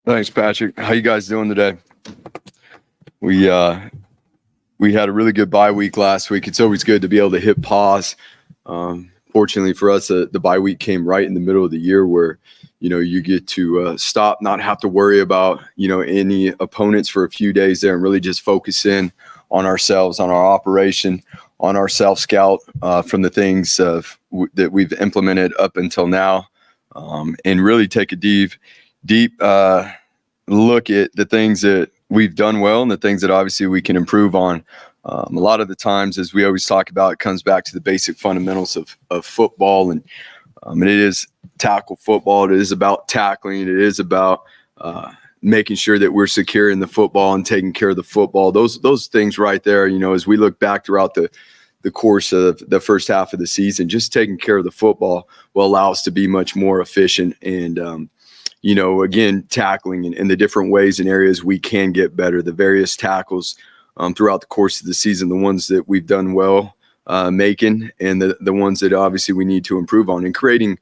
Thanks, Patrick. How you guys doing today? We had a really good bye week last week. It's always good to be able to hit pause. Fortunately for us, the bye week came right in the middle of the year where, you get to stop, not have to worry about, any opponents for a few days there and really just focus in on ourselves, on our operation, on our self-scout from the things that we've implemented up until now, and really take a deep look at the things that we've done well and the things that obviously we can improve on. A lot of the times, as we always talk about, it comes back to the basic fundamentals of football, and it is tackle football. It is about tackling. It is about making sure that we're secure in the football and taking care of the football. Those things right there, as we look back throughout the course of the first half of the season, just taking care of the football will allow us to be much more efficient and, again, tackling in the different ways and areas we can get better, the various tackles throughout the course of the season, the ones that we've done well making and the ones that obviously we need to improve on, and creating,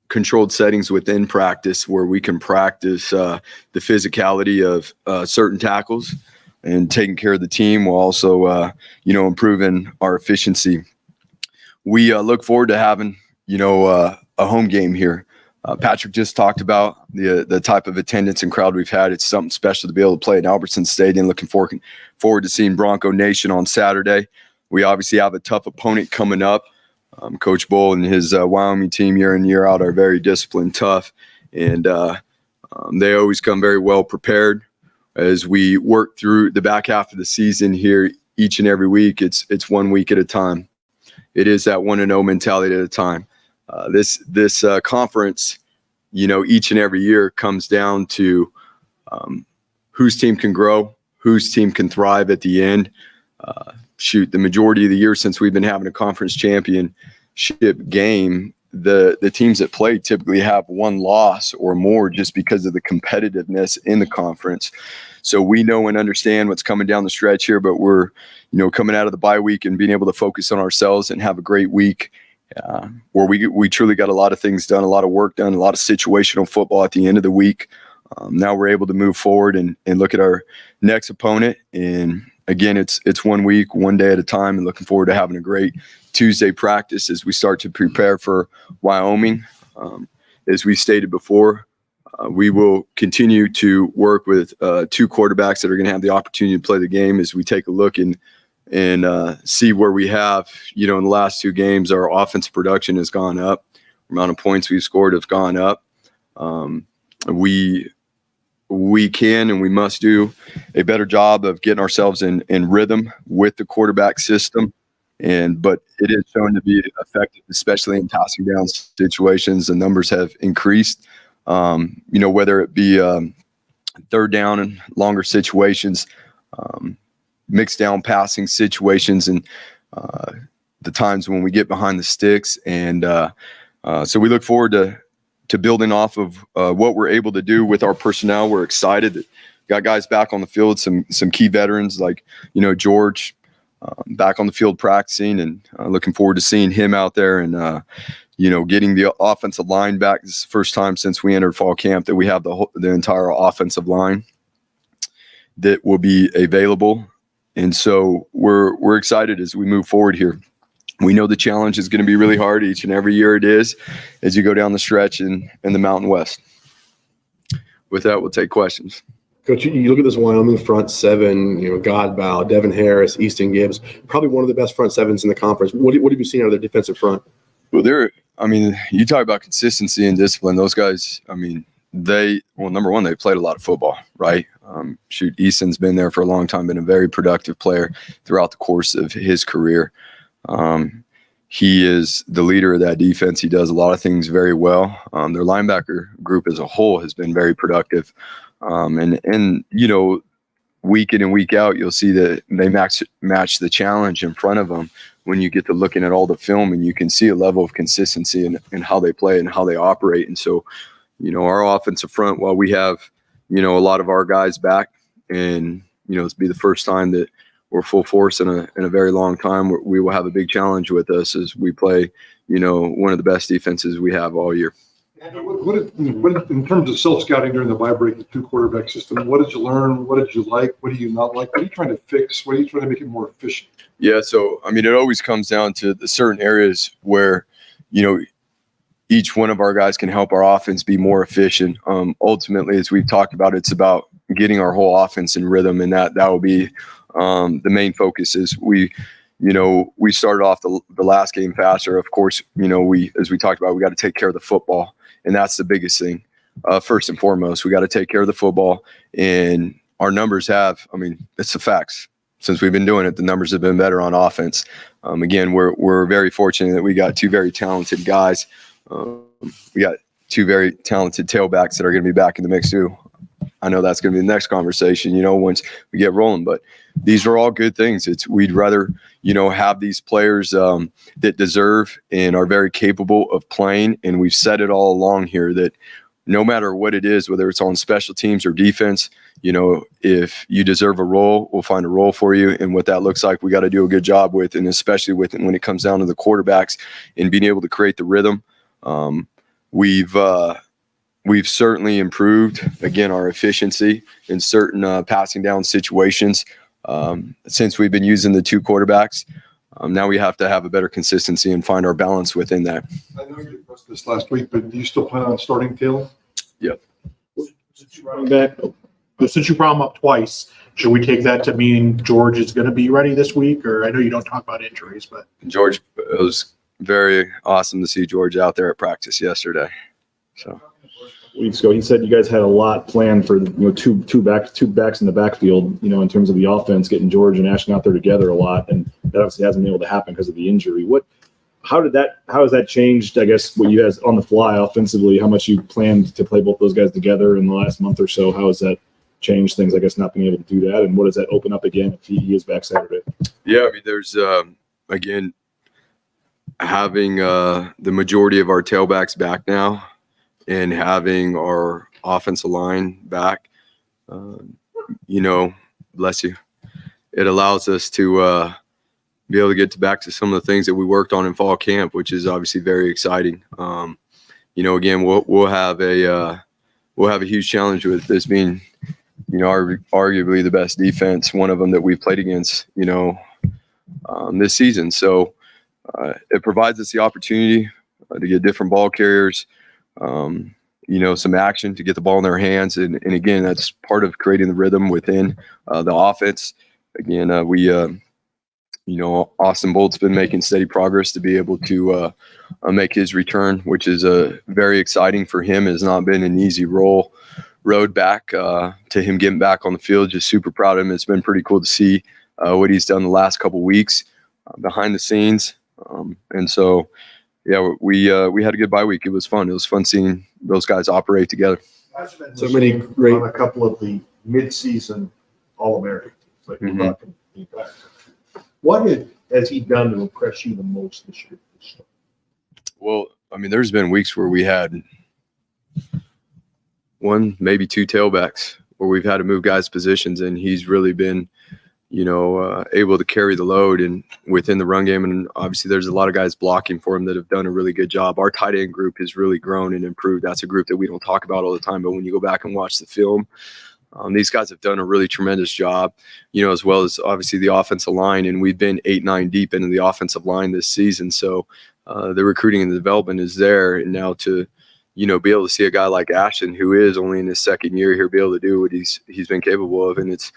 controlled settings within practice where we can practice the physicality of certain tackles and taking care of the team while also, improving our efficiency. We look forward to having, a home game here. Patrick just talked about the type of attendance and crowd we've had. It's something special to be able to play at Albertson Stadium. Looking forward to seeing Bronco Nation on Saturday. We obviously have a tough opponent coming up. Coach Bull and his Wyoming team year in, year out are very disciplined, tough, and they always come very well prepared. As we work through the back half of the season here each and every week, it's 1 week at a time. It is that 1-0 mentality at a time. This conference, each and every year comes down to whose team can grow, whose team can thrive at the end. The majority of the year since we've been having a conference championship game, the teams that play typically have one loss or more just because of the competitiveness in the conference. So we know and understand what's coming down the stretch here, but we're, coming out of the bye week and being able to focus on ourselves and have a great week where we truly got a lot of things done, a lot of work done, a lot of situational football at the end of the week. Now we're able to move forward and look at our next opponent. And again, it's 1 week, 1 day at a time, and looking forward to having a great Tuesday practice as we start to prepare for Wyoming. As we stated before, we will continue to work with 2 quarterbacks that are going to have the opportunity to play the game as we take a look and see where we have, in the last 2 games, our offensive production has gone up. The amount of points we've scored have gone up. We can and we must do a better job of getting ourselves in rhythm with the quarterback system. But it is shown to be effective, especially in passing down situations. The numbers have increased, whether it be third down and longer situations, mixed down passing situations, and the times when we get behind the sticks. And so we look forward to building off of what we're able to do with our personnel. We're excited that got guys back on the field, some key veterans like, George back on the field practicing, and looking forward to seeing him out there and, getting the offensive line back. This is the first time since we entered fall camp that we have the entire offensive line that will be available. And so we're excited as we move forward here. We know the challenge is going to be really hard each and every year it is as you go down the stretch in the Mountain West. With that, we'll take questions. Coach, you look at this Wyoming front seven, Godbow, Devin Harris, Easton Gibbs, probably one of the best front sevens in the conference. What have you seen out of their defensive front? Well, you talk about consistency and discipline. Those guys, number one, they played a lot of football, right? Easton's been there for a long time, been a very productive player throughout the course of his career. He is the leader of that defense. He does a lot of things very well. Their linebacker group as a whole has been very productive. And week in and week out, you'll see that they match the challenge in front of them when you get to looking at all the film, and you can see a level of consistency in how they play and how they operate. And so, our offensive front, while we have, a lot of our guys back, and, it's be the first time that we're full force in a very long time, we will have a big challenge with us as we play, one of the best defenses we have all year. What in terms of self-scouting during the bye break, the two quarterback system, what did you learn? What did you like? What do you not like? What are you trying to fix? What are you trying to make it more efficient? Yeah, so I mean, it always comes down to the certain areas where, each one of our guys can help our offense be more efficient. Ultimately, as we've talked about, it's about getting our whole offense in rhythm, and that will be the main focus. Is we started off the last game faster. Of course, as we talked about, we got to take care of the football, and that's the biggest thing. First and foremost, we got to take care of the football, and our numbers it's the facts. Since we've been doing it, the numbers have been better on offense. Again, we're very fortunate that we got two very talented guys. We got two very talented tailbacks that are going to be back in the mix too. I know that's going to be the next conversation, once we get rolling. But these are all good things. We'd rather, have these players that deserve and are very capable of playing. And we've said it all along here that no matter what it is, whether it's on special teams or defense, if you deserve a role, we'll find a role for you. And what that looks like, we got to do a good job with, and especially when it comes down to the quarterbacks and being able to create the rhythm. We've certainly improved, again, our efficiency in certain passing down situations since we've been using the two quarterbacks. Now we have to have a better consistency and find our balance within that. I know you discussed this last week, but do you still plan on starting Taylor? Yep. Since you brought him up twice, should we take that to mean George is going to be ready this week? Or I know you don't talk about injuries, but George, it was very awesome to see George out there at practice yesterday. So weeks ago, he said you guys had a lot planned for two backs in the backfield. In terms of the offense, getting George and Ashton out there together a lot, and that obviously hasn't been able to happen because of the injury. How has that changed? I guess what you guys on the fly offensively, how much you planned to play both those guys together in the last month or so? How has that changed things? I guess not being able to do that, and what does that open up again if he is back Saturday? Yeah, there's again having the majority of our tailbacks back now, and having our offensive line back, bless you. It allows us to be able to get back to some of the things that we worked on in fall camp, which is obviously very exciting. Again, we'll have a huge challenge with this being, arguably the best defense, one of them that we've played against, this season. So it provides us the opportunity to get different ball carriers, some action to get the ball in their hands. And again, that's part of creating the rhythm within the offense. Again, Austin Bolt's been making steady progress to be able to make his return, which is very exciting for him. It has not been an easy road back to him getting back on the field. Just super proud of him. It's been pretty cool to see what he's done the last couple of weeks behind the scenes. And so, yeah, we had a good bye week. It was fun. It was fun seeing those guys operate together. So many great on a couple of the mid-season All-Americans. Like what has he done to impress you the most this year? Well, there's been weeks where we had one, maybe two tailbacks where we've had to move guys' positions, and he's really been, able to carry the load and within the run game. And obviously there's a lot of guys blocking for him that have done a really good job. Our tight end group has really grown and improved. That's a group that we don't talk about all the time, but when you go back and watch the film, these guys have done a really tremendous job, as well as obviously the offensive line. And we've been 8-9 deep into the offensive line this season. So the recruiting and the development is there. And now to, be able to see a guy like Ashton, who is only in his second year here, be able to do what he's been capable of. And it's,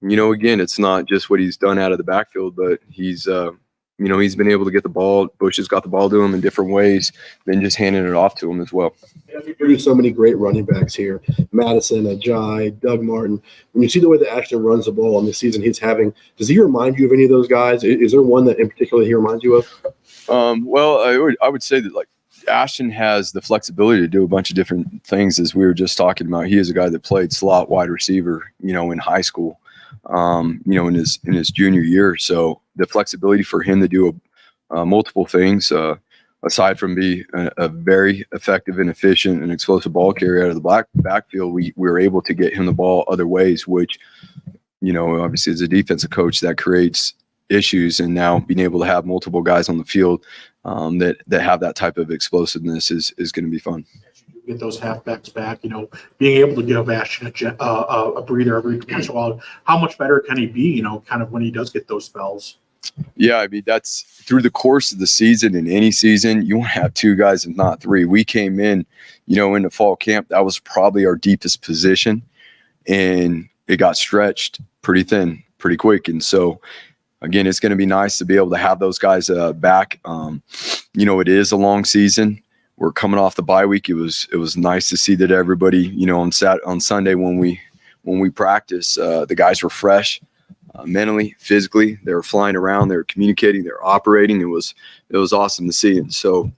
again, it's not just what he's done out of the backfield, but he's been able to get the ball. Bush has got the ball to him in different ways, then just handing it off to him as well. There's so many great running backs here. Madison, Ajay, Doug Martin. When you see the way that Ashton runs the ball in this season he's having, does he remind you of any of those guys? Is there one that in particular he reminds you of? Well, I would say that Ashton has the flexibility to do a bunch of different things, as we were just talking about. He is a guy that played slot wide receiver, in high school, in his junior year. So the flexibility for him to do multiple things, aside from be a very effective and efficient and explosive ball carrier out of the backfield, we were able to get him the ball other ways, which, obviously as a defensive coach, that creates issues. And now being able to have multiple guys on the field that have that type of explosiveness is going to be fun. get those halfbacks back, being able to give Ashton a breather every once in a while. How much better can he be, kind of when he does get those spells? Yeah, I mean, that's through the course of the season. In any season, you want to have two guys, if not three. We came in, into fall camp, that was probably our deepest position, and it got stretched pretty thin, pretty quick. And so, again, it's going to be nice to be able to have those guys back. It is a long season. We're coming off the bye week. It was nice to see that everybody, on Sunday when we practice, the guys were fresh. Mentally, physically, they were flying around, they were communicating, they were operating. It was awesome to see. And so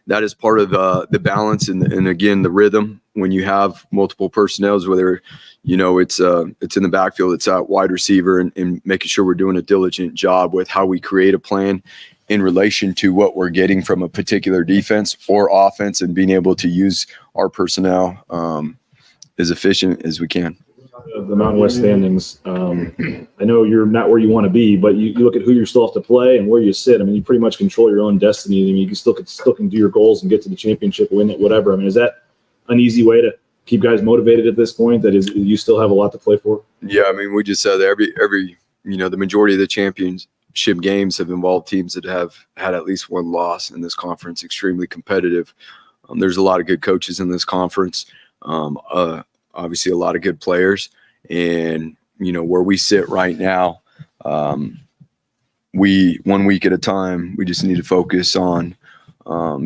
that is part of the balance and again, the rhythm when you have multiple personnels, whether, it's in the backfield, it's at wide receiver and making sure we're doing a diligent job with how we create a plan in relation to what we're getting from a particular defense or offense and being able to use our personnel as efficient as we can. The Mountain West standings. I know you're not where you want to be, but you look at who you still have to play and where you sit. I mean, you pretty much control your own destiny. I mean, you still can do your goals and get to the championship, win it, whatever. I mean, is that an easy way to keep guys motivated at this point? That is, you still have a lot to play for. Yeah, I mean, we just said every the majority of the championship games have involved teams that have had at least one loss in this conference. Extremely competitive. There's a lot of good coaches in this conference. Obviously, a lot of good players. And, where we sit right now, we 1 week at a time, we just need to focus on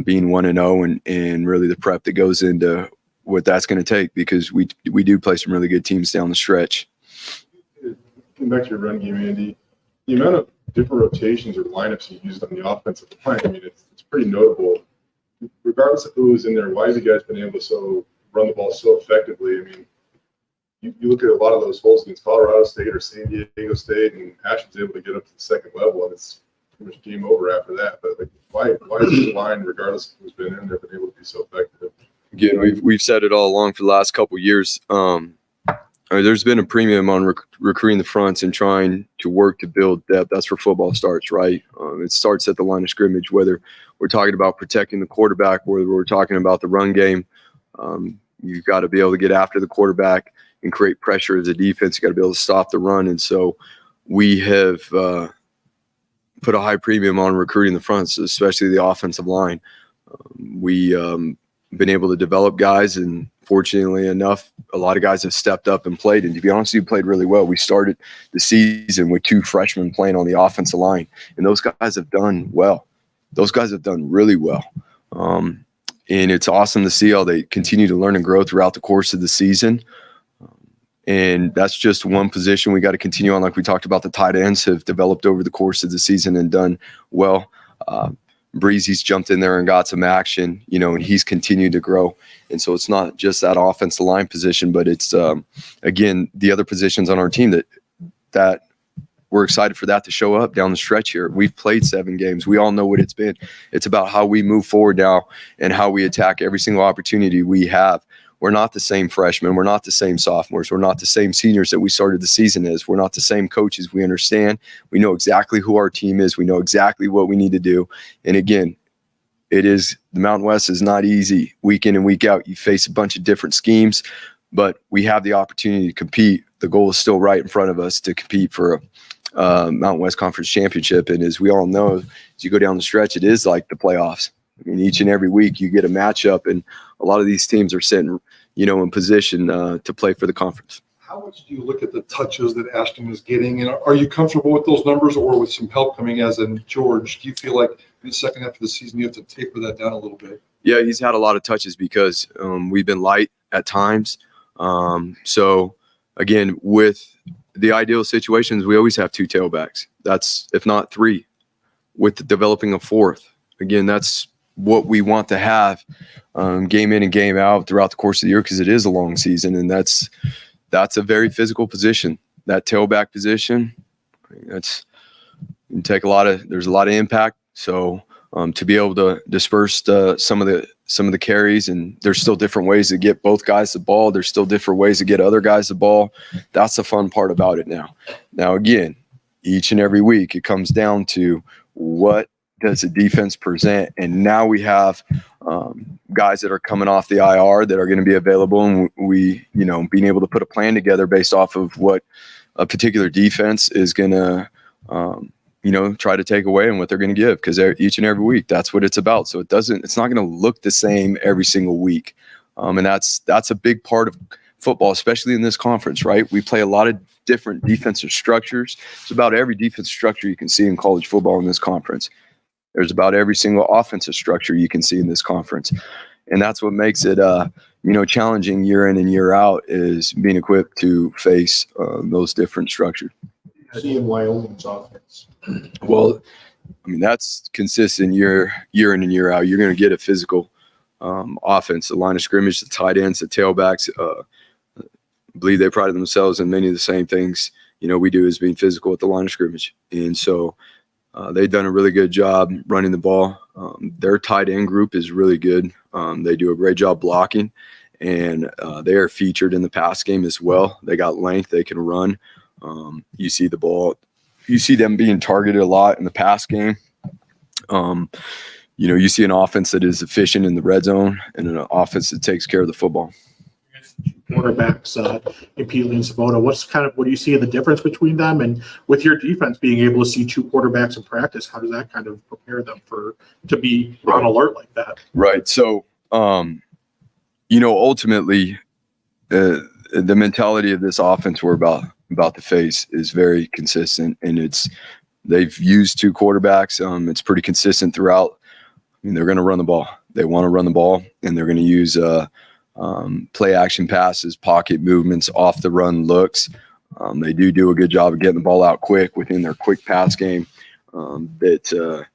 being 1-0 and really the prep that goes into what that's going to take, because we do play some really good teams down the stretch. Getting back to your run game, Andy, the amount of different rotations or lineups you used on the offensive line, I mean, it's pretty notable. Regardless of who was in there, why have you guys been able to run the ball so effectively? I mean, you look at a lot of those holes against Colorado State or San Diego State, and Ashton's able to get up to the second level, and it's pretty much game over after that. But why is the line, regardless of who's been in there, been able to be so effective? Again, we've said it all along for the last couple of years. There's been a premium on recruiting the fronts and trying to work to build depth. That's where football starts, right? It starts at the line of scrimmage, whether we're talking about protecting the quarterback, whether we're talking about the run game. You've got to be able to get after the quarterback and create pressure as a defense. You got to be able to stop the run. And so we have put a high premium on recruiting the fronts, especially the offensive line. We been able to develop guys, and fortunately enough, a lot of guys have stepped up and played. And to be honest, you played really well. We started the season with 2 freshmen playing on the offensive line, and those guys have done well. Those guys have done really well. And it's awesome to see how they continue to learn and grow throughout the course of the season. And that's just one position we got to continue on. Like we talked about, the tight ends have developed over the course of the season and done well. Breezy's jumped in there and got some action, and he's continued to grow. And so it's not just that offensive line position, but it's, again, the other positions on our team that we're excited for that to show up down the stretch here. We've played 7 games. We all know what it's been. It's about how we move forward now and how we attack every single opportunity we have. We're not the same freshmen. We're not the same sophomores. We're not the same seniors that we started the season as. We're not the same coaches. We understand. We know exactly who our team is. We know exactly what we need to do. And again, the Mountain West is not easy week in and week out. You face a bunch of different schemes, but we have the opportunity to compete. The goal is still right in front of us to compete for a Mountain West Conference championship. And as we all know, as you go down the stretch, it is like the playoffs. I mean, each and every week you get a matchup, and a lot of these teams are sitting, in position to play for the conference. How much do you look at the touches that Ashton is getting, and are you comfortable with those numbers, or with some help coming as in George? Do you feel like in the second half of the season you have to taper that down a little bit? Yeah, he's had a lot of touches because we've been light at times. So, again, with the ideal situations, we always have 2 tailbacks. That's, if not 3, with developing a 4th. Again, that's what we want to have game in and game out throughout the course of the year, because it is a long season, and that's a very physical position. That tailback position, there's a lot of impact. So to be able to disperse some of the carries, and there's still different ways to get both guys the ball. There's still different ways to get other guys the ball. That's the fun part about it now. Now, again, each and every week it comes down to what does the defense present? And now we have guys that are coming off the IR that are going to be available, and we, being able to put a plan together based off of what a particular defense is going to, try to take away and what they're going to give, because each and every week, that's what it's about. So it's not going to look the same every single week. And that's a big part of football, especially in this conference, right? We play a lot of different defensive structures. It's about every defensive structure you can see in college football in this conference. There's about every single offensive structure you can see in this conference. And that's what makes it, challenging year in and year out, is being equipped to face those different structures. See in Wyoming's offense. Well, that's consistent year in and year out. You're going to get a physical offense, the line of scrimmage, the tight ends, the tailbacks. I believe they pride themselves in many of the same things, we do, as being physical at the line of scrimmage. And so they've done a really good job running the ball. Their tight end group is really good. They do a great job blocking, and they are featured in the pass game as well. They got length. They can run. You see the ball. You see them being targeted a lot in the pass game. You see an offense that is efficient in the red zone and an offense that takes care of the football. Quarterbacks, Impele and Sabota. What do you see the difference between them? And with your defense being able to see two quarterbacks in practice, how does that kind of prepare them to be on alert like that? Right. So, ultimately, the mentality of this offense we're about to face is very consistent, and they've used two quarterbacks. It's pretty consistent throughout. They're going to run the ball. They want to run the ball, and they're going to use play action passes, pocket movements, off the run looks. They do a good job of getting the ball out quick within their quick pass game that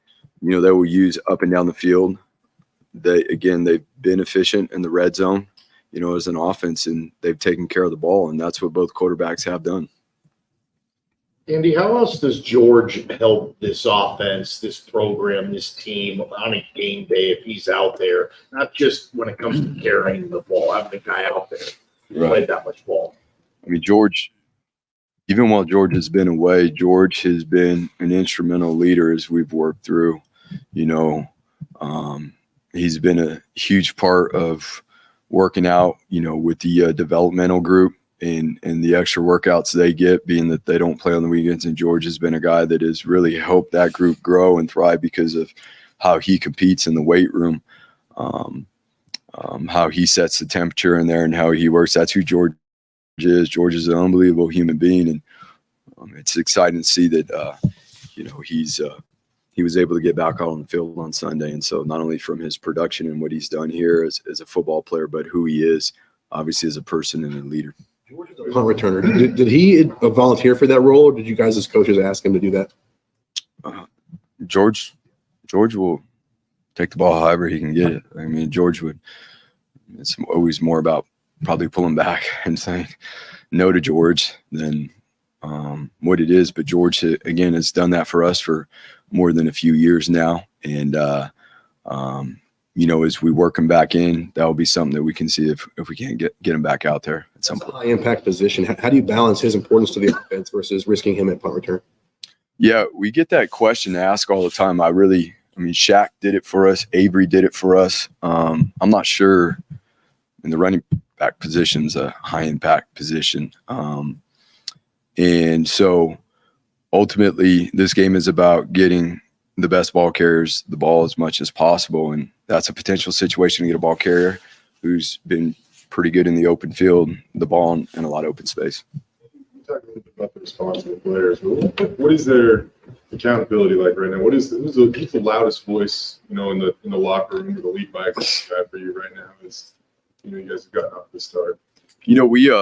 they will use up and down the field. They've been efficient in the red zone, as an offense, and they've taken care of the ball, and that's what both quarterbacks have done. Andy, how else does George help this offense, this program, this team on a game day if he's out there? Not just when it comes to carrying the ball, having the guy out there who played that much ball. George, even while George has been away, George has been an instrumental leader as we've worked through. He's been a huge part of working out, with the developmental group. And the extra workouts they get, being that they don't play on the weekends. And George has been a guy that has really helped that group grow and thrive because of how he competes in the weight room, how he sets the temperature in there and how he works. That's who George is. George is an unbelievable human being. And it's exciting to see that, he was able to get back out on the field on Sunday. And so not only from his production and what he's done here as a football player, but who he is, obviously, as a person and a leader. George is a punt returner. Did he volunteer for that role, or did you guys as coaches ask him to do that? George will take the ball however he can get it. George would. It's always more about probably pulling back and saying no to George than what it is. But George, again, has done that for us for more than a few years now. And, as we work him back in, that will be something that we can see if we can't get him back out there at some point. High impact position. How do you balance his importance to the offense versus risking him at punt return? Yeah, we get that question asked all the time. Shaq did it for us. Avery did it for us. I'm not sure. In the running back position's a high impact position. And so ultimately this game is about getting the best ball carriers the ball as much as possible. And that's a potential situation to get a ball carrier who's been pretty good in the open field, the ball in a lot of open space. You talk a little bit about the responsible players. What is their accountability like right now? Who's the loudest voice, in the locker room or the lead mic for you right now? You guys have gotten off the start. We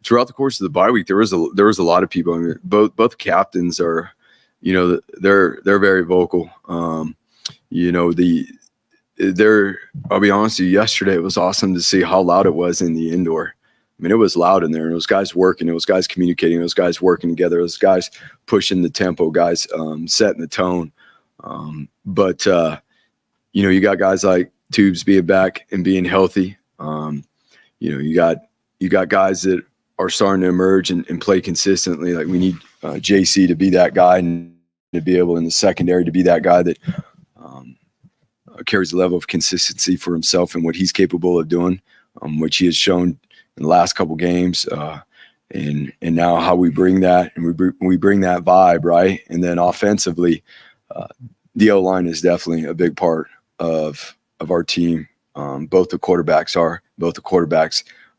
throughout the course of the bye week, there was a lot of people. Both captains are, they're very vocal. I'll be honest with you, yesterday it was awesome to see how loud it was in the indoor. It was loud in there, and it was guys working, it was guys communicating, it was guys working together, it was guys pushing the tempo, guys setting the tone. But you got guys like Tubes being back and being healthy. You got guys that are starting to emerge and play consistently. Like we need JC to be that guy to be able in the secondary to be that guy that carries a level of consistency for himself and what he's capable of doing, which he has shown in the last couple games. And now how we bring that, and we bring that vibe, right? And then offensively, the O-line is definitely a big part of our team. Both the quarterbacks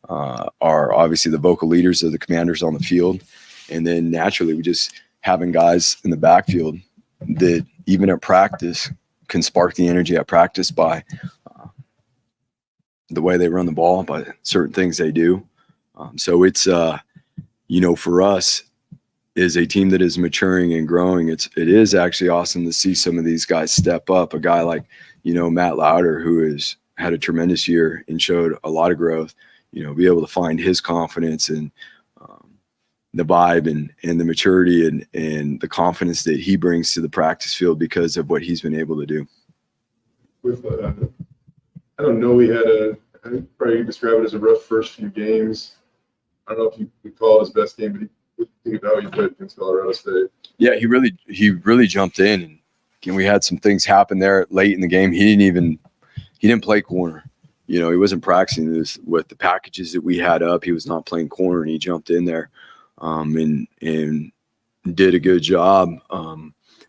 are obviously the vocal leaders of the commanders on the field. And then naturally we just having guys in the backfield that even at practice can spark the energy at practice by the way they run the ball, by certain things they do. So it's, for us is a team that is maturing and growing. It is actually awesome to see some of these guys step up. A guy like, Matt Lauder, who has had a tremendous year and showed a lot of growth, be able to find his confidence and the vibe and the maturity and the confidence that he brings to the practice field because of what he's been able to do. With, I don't know, we had I'd probably describe it as a rough first few games. I don't know if you would call it his best game, but think about how he played against Colorado State. Yeah, he really jumped in, and we had some things happen there late in the game. He didn't play corner. He wasn't practicing this with the packages that we had up. He was not playing corner, and he jumped in there and did a good job,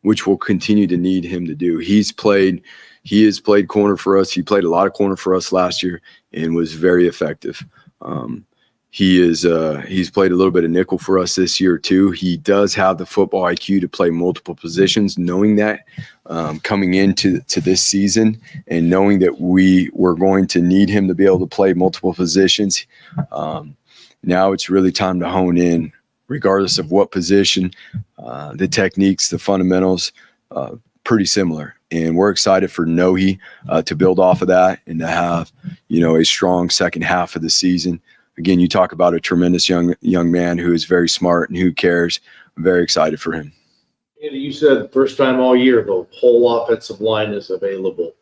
which we'll continue to need him to do. He has played corner for us. He played a lot of corner for us last year and was very effective. He's played a little bit of nickel for us this year too. He does have the football IQ to play multiple positions, knowing that coming into this season and knowing that we were going to need him to be able to play multiple positions. Now it's really time to hone in, regardless of what position, the techniques, the fundamentals, pretty similar. And we're excited for Nohi to build off of that and to have, a strong second half of the season. Again, you talk about a tremendous young man who is very smart and who cares. I'm very excited for him. Andy, you said first time all year the whole offensive line is available.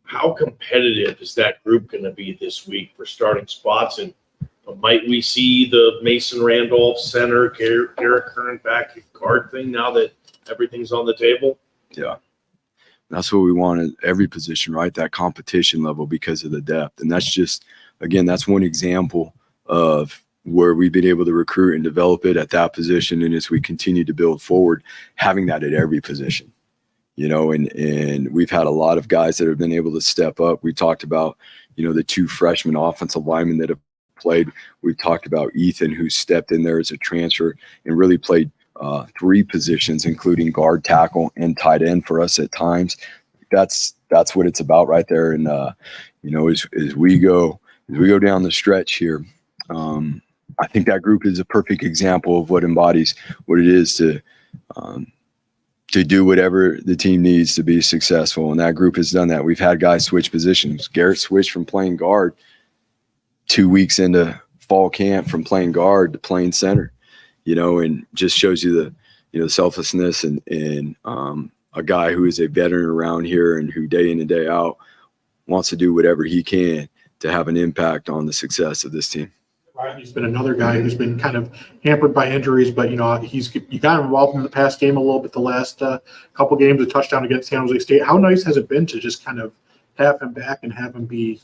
How competitive is that group going to be this week for starting spots? And might we see the Mason Randolph center, Garrett Kern back guard thing now that everything's on the table? Yeah. That's what we want at every position, right? That competition level because of the depth. And that's just, again, that's one example of where we've been able to recruit and develop it at that position. And as we continue to build forward, having that at every position, and we've had a lot of guys that have been able to step up. We talked about, the two freshman offensive linemen that have played. We've talked about Ethan, who stepped in there as a transfer and really played three positions, including guard, tackle, and tight end for us at times. That's what it's about right there. And, as we go down the stretch here, I think that group is a perfect example of what embodies what it is to do whatever the team needs to be successful. And that group has done that. We've had guys switch positions. Garrett switched from playing guard 2 weeks into fall camp from playing guard to playing center, and just shows you the selflessness and a guy who is a veteran around here and who day in and day out wants to do whatever he can to have an impact on the success of this team. He's been another guy who's been kind of hampered by injuries, but you got him involved in the past game a little bit. The last couple games, a touchdown against San Jose State. How nice has it been to just kind of have him back and have him be,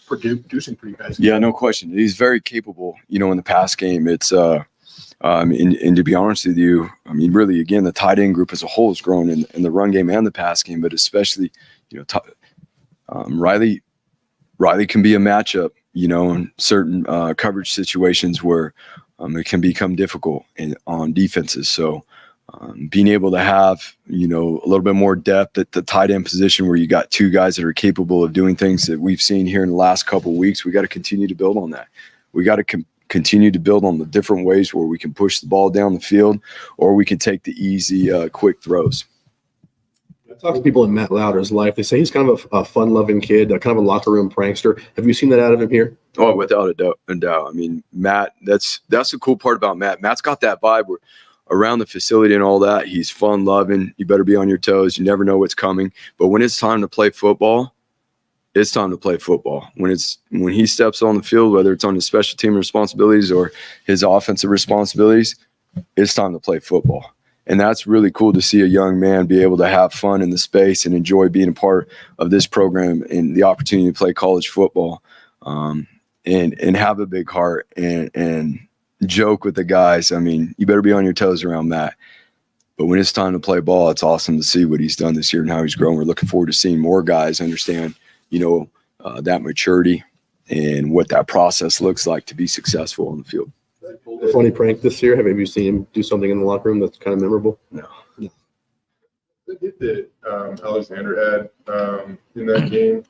producing for you guys? Yeah, no question. He's very capable. In the past game, it's and to be honest with you, really, again, the tight end group as a whole has grown in the run game and the pass game, but especially, Riley can be a matchup. In certain coverage situations where it can become difficult on defenses. So being able to have, a little bit more depth at the tight end position where you got two guys that are capable of doing things that we've seen here in the last couple of weeks, we got to continue to build on that. We got to continue to build on the different ways where we can push the ball down the field or we can take the easy, quick throws. I talk to people in Matt Lauder's life. They say he's kind of a fun-loving kid, kind of a locker room prankster. Have you seen that out of him here? Oh, without a doubt. Matt, that's the cool part about Matt. Matt's got that vibe where around the facility and all that, he's fun-loving. You better be on your toes. You never know what's coming. But when it's time to play football, it's time to play football. When he steps on the field, whether it's on his special team responsibilities or his offensive responsibilities, it's time to play football. And that's really cool to see a young man be able to have fun in the space and enjoy being a part of this program and the opportunity to play college football, and have a big heart and joke with the guys. I mean, you better be on your toes around that. But when it's time to play ball, it's awesome to see what he's done this year and how he's grown. We're looking forward to seeing more guys understand, that maturity and what that process looks like to be successful on the field. A funny prank this year. Have you seen him do something in the locker room that's kind of memorable? No. The hit that Alexander had in that game,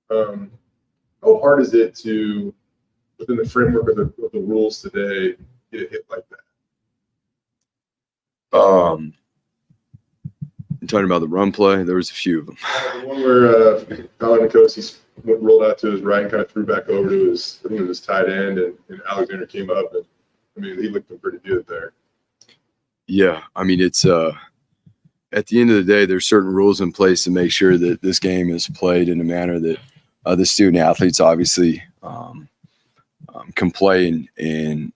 how hard is it to, within the framework of the rules today, get a hit like that? I'm talking about the run play. There was a few of them. The one where Alan Nikosi rolled out to his right and kind of threw back over to his, I think it was his tight end, and Alexander came up, and I mean, he looked pretty good there. Yeah, I mean, it's at the end of the day, there's certain rules in place to make sure that this game is played in a manner that the student athletes obviously can play and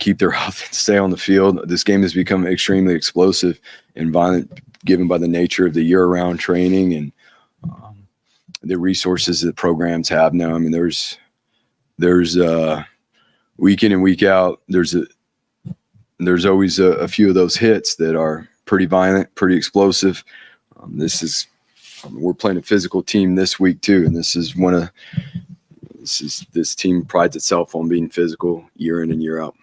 keep their health and stay on the field. This game has become extremely explosive and violent, given by the nature of the year-round training and the resources that programs have now. I mean, there's week in and week out, there's always a few of those hits that are pretty violent, pretty explosive. We're playing a physical team this week too, and this team prides itself on being physical year in and year out.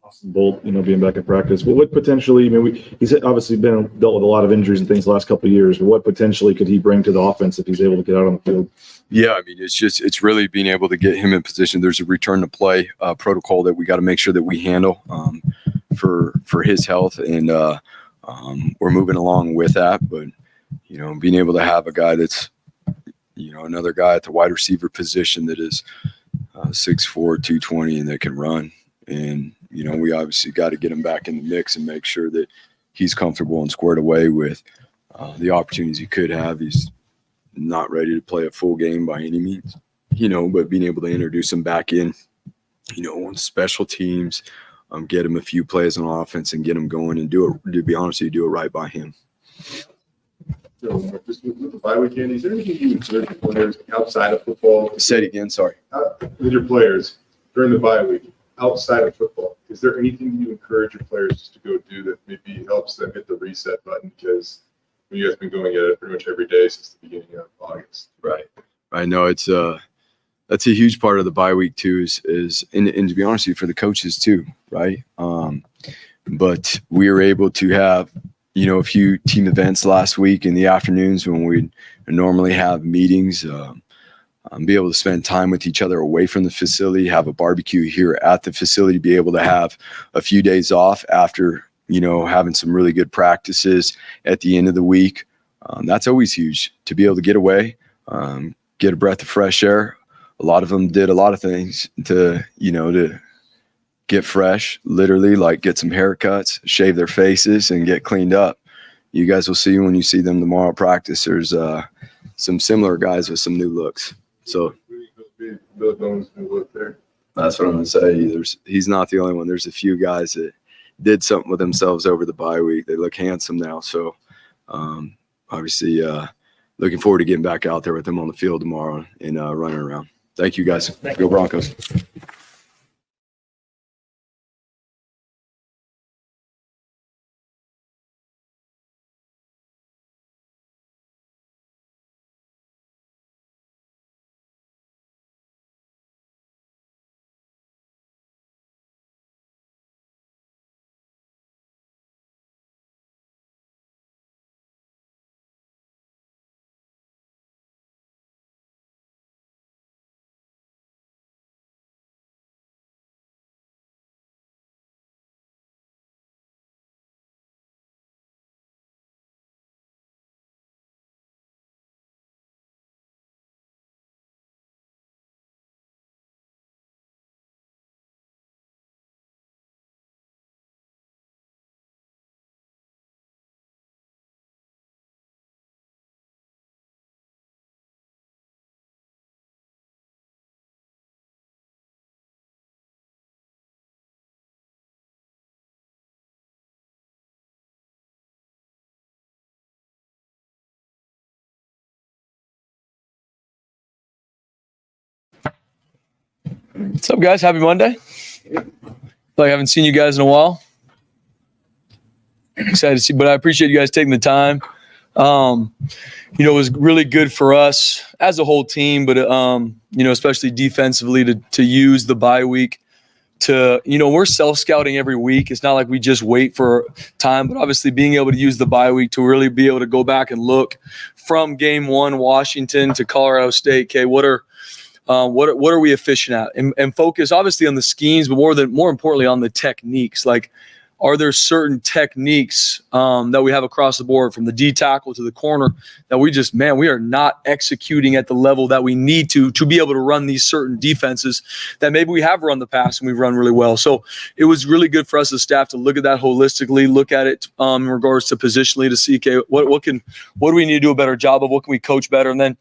Austin Bolt, being back in practice. Well, what potentially, I mean, he's obviously dealt with a lot of injuries and things the last couple of years, but what potentially could he bring to the offense if he's able to get out on the field? Yeah, I mean, it's really being able to get him in position. There's a return to play protocol that we got to make sure that we handle for his health, and we're moving along with that. But being able to have a guy that's another guy at the wide receiver position that is 6'4", 220, and that can run, and we obviously got to get him back in the mix and make sure that he's comfortable and squared away with the opportunities he could have. He's not ready to play a full game by any means, but being able to introduce him back in, on special teams, get him a few plays on offense and get him going and do it, to be honest with you, do it right by him. So just with the bye week, Andy, is there anything you observe your players outside of football? Say it again, sorry. With your players during the bye week, outside of football, is there anything you encourage your players just to go do that maybe helps them hit the reset button? Because you guys have been going at it pretty much every day since the beginning of August. Right. I know it's that's a huge part of the bye week too, is and to be honest with you, for the coaches too, right? But we were able to have, a few team events last week in the afternoons when we normally have meetings, be able to spend time with each other away from the facility, have a barbecue here at the facility, be able to have a few days off after, having some really good practices at the end of the week. That's always huge to be able to get away, get a breath of fresh air. A lot of them did a lot of things to get fresh, literally, like get some haircuts, shave their faces, and get cleaned up. You guys will see when you see them tomorrow at practice, there's some similar guys with some new looks. So that's what I'm going to say. He's not the only one. There's a few guys that did something with themselves over the bye week. They look handsome now. So obviously looking forward to getting back out there with them on the field tomorrow and running around. Thank you, guys. Go Broncos. What's up, guys? Happy Monday. Like I haven't seen you guys in a while. Excited to see, but I appreciate you guys taking the time. It was really good for us as a whole team, but especially defensively to use the bye week to, we're self-scouting every week. It's not like we just wait for time, but obviously being able to use the bye week to really be able to go back and look from game 1, Washington to Colorado State. Okay, what are we efficient at? And focus obviously on the schemes, but more importantly on the techniques. Like, are there certain techniques that we have across the board from the D tackle to the corner that we are not executing at the level that we need to be able to run these certain defenses that maybe we have run the past and we've run really well. So it was really good for us as staff to look at that holistically, look at it in regards to positionally to see, okay, what do we need to do a better job of? What can we coach better? And then,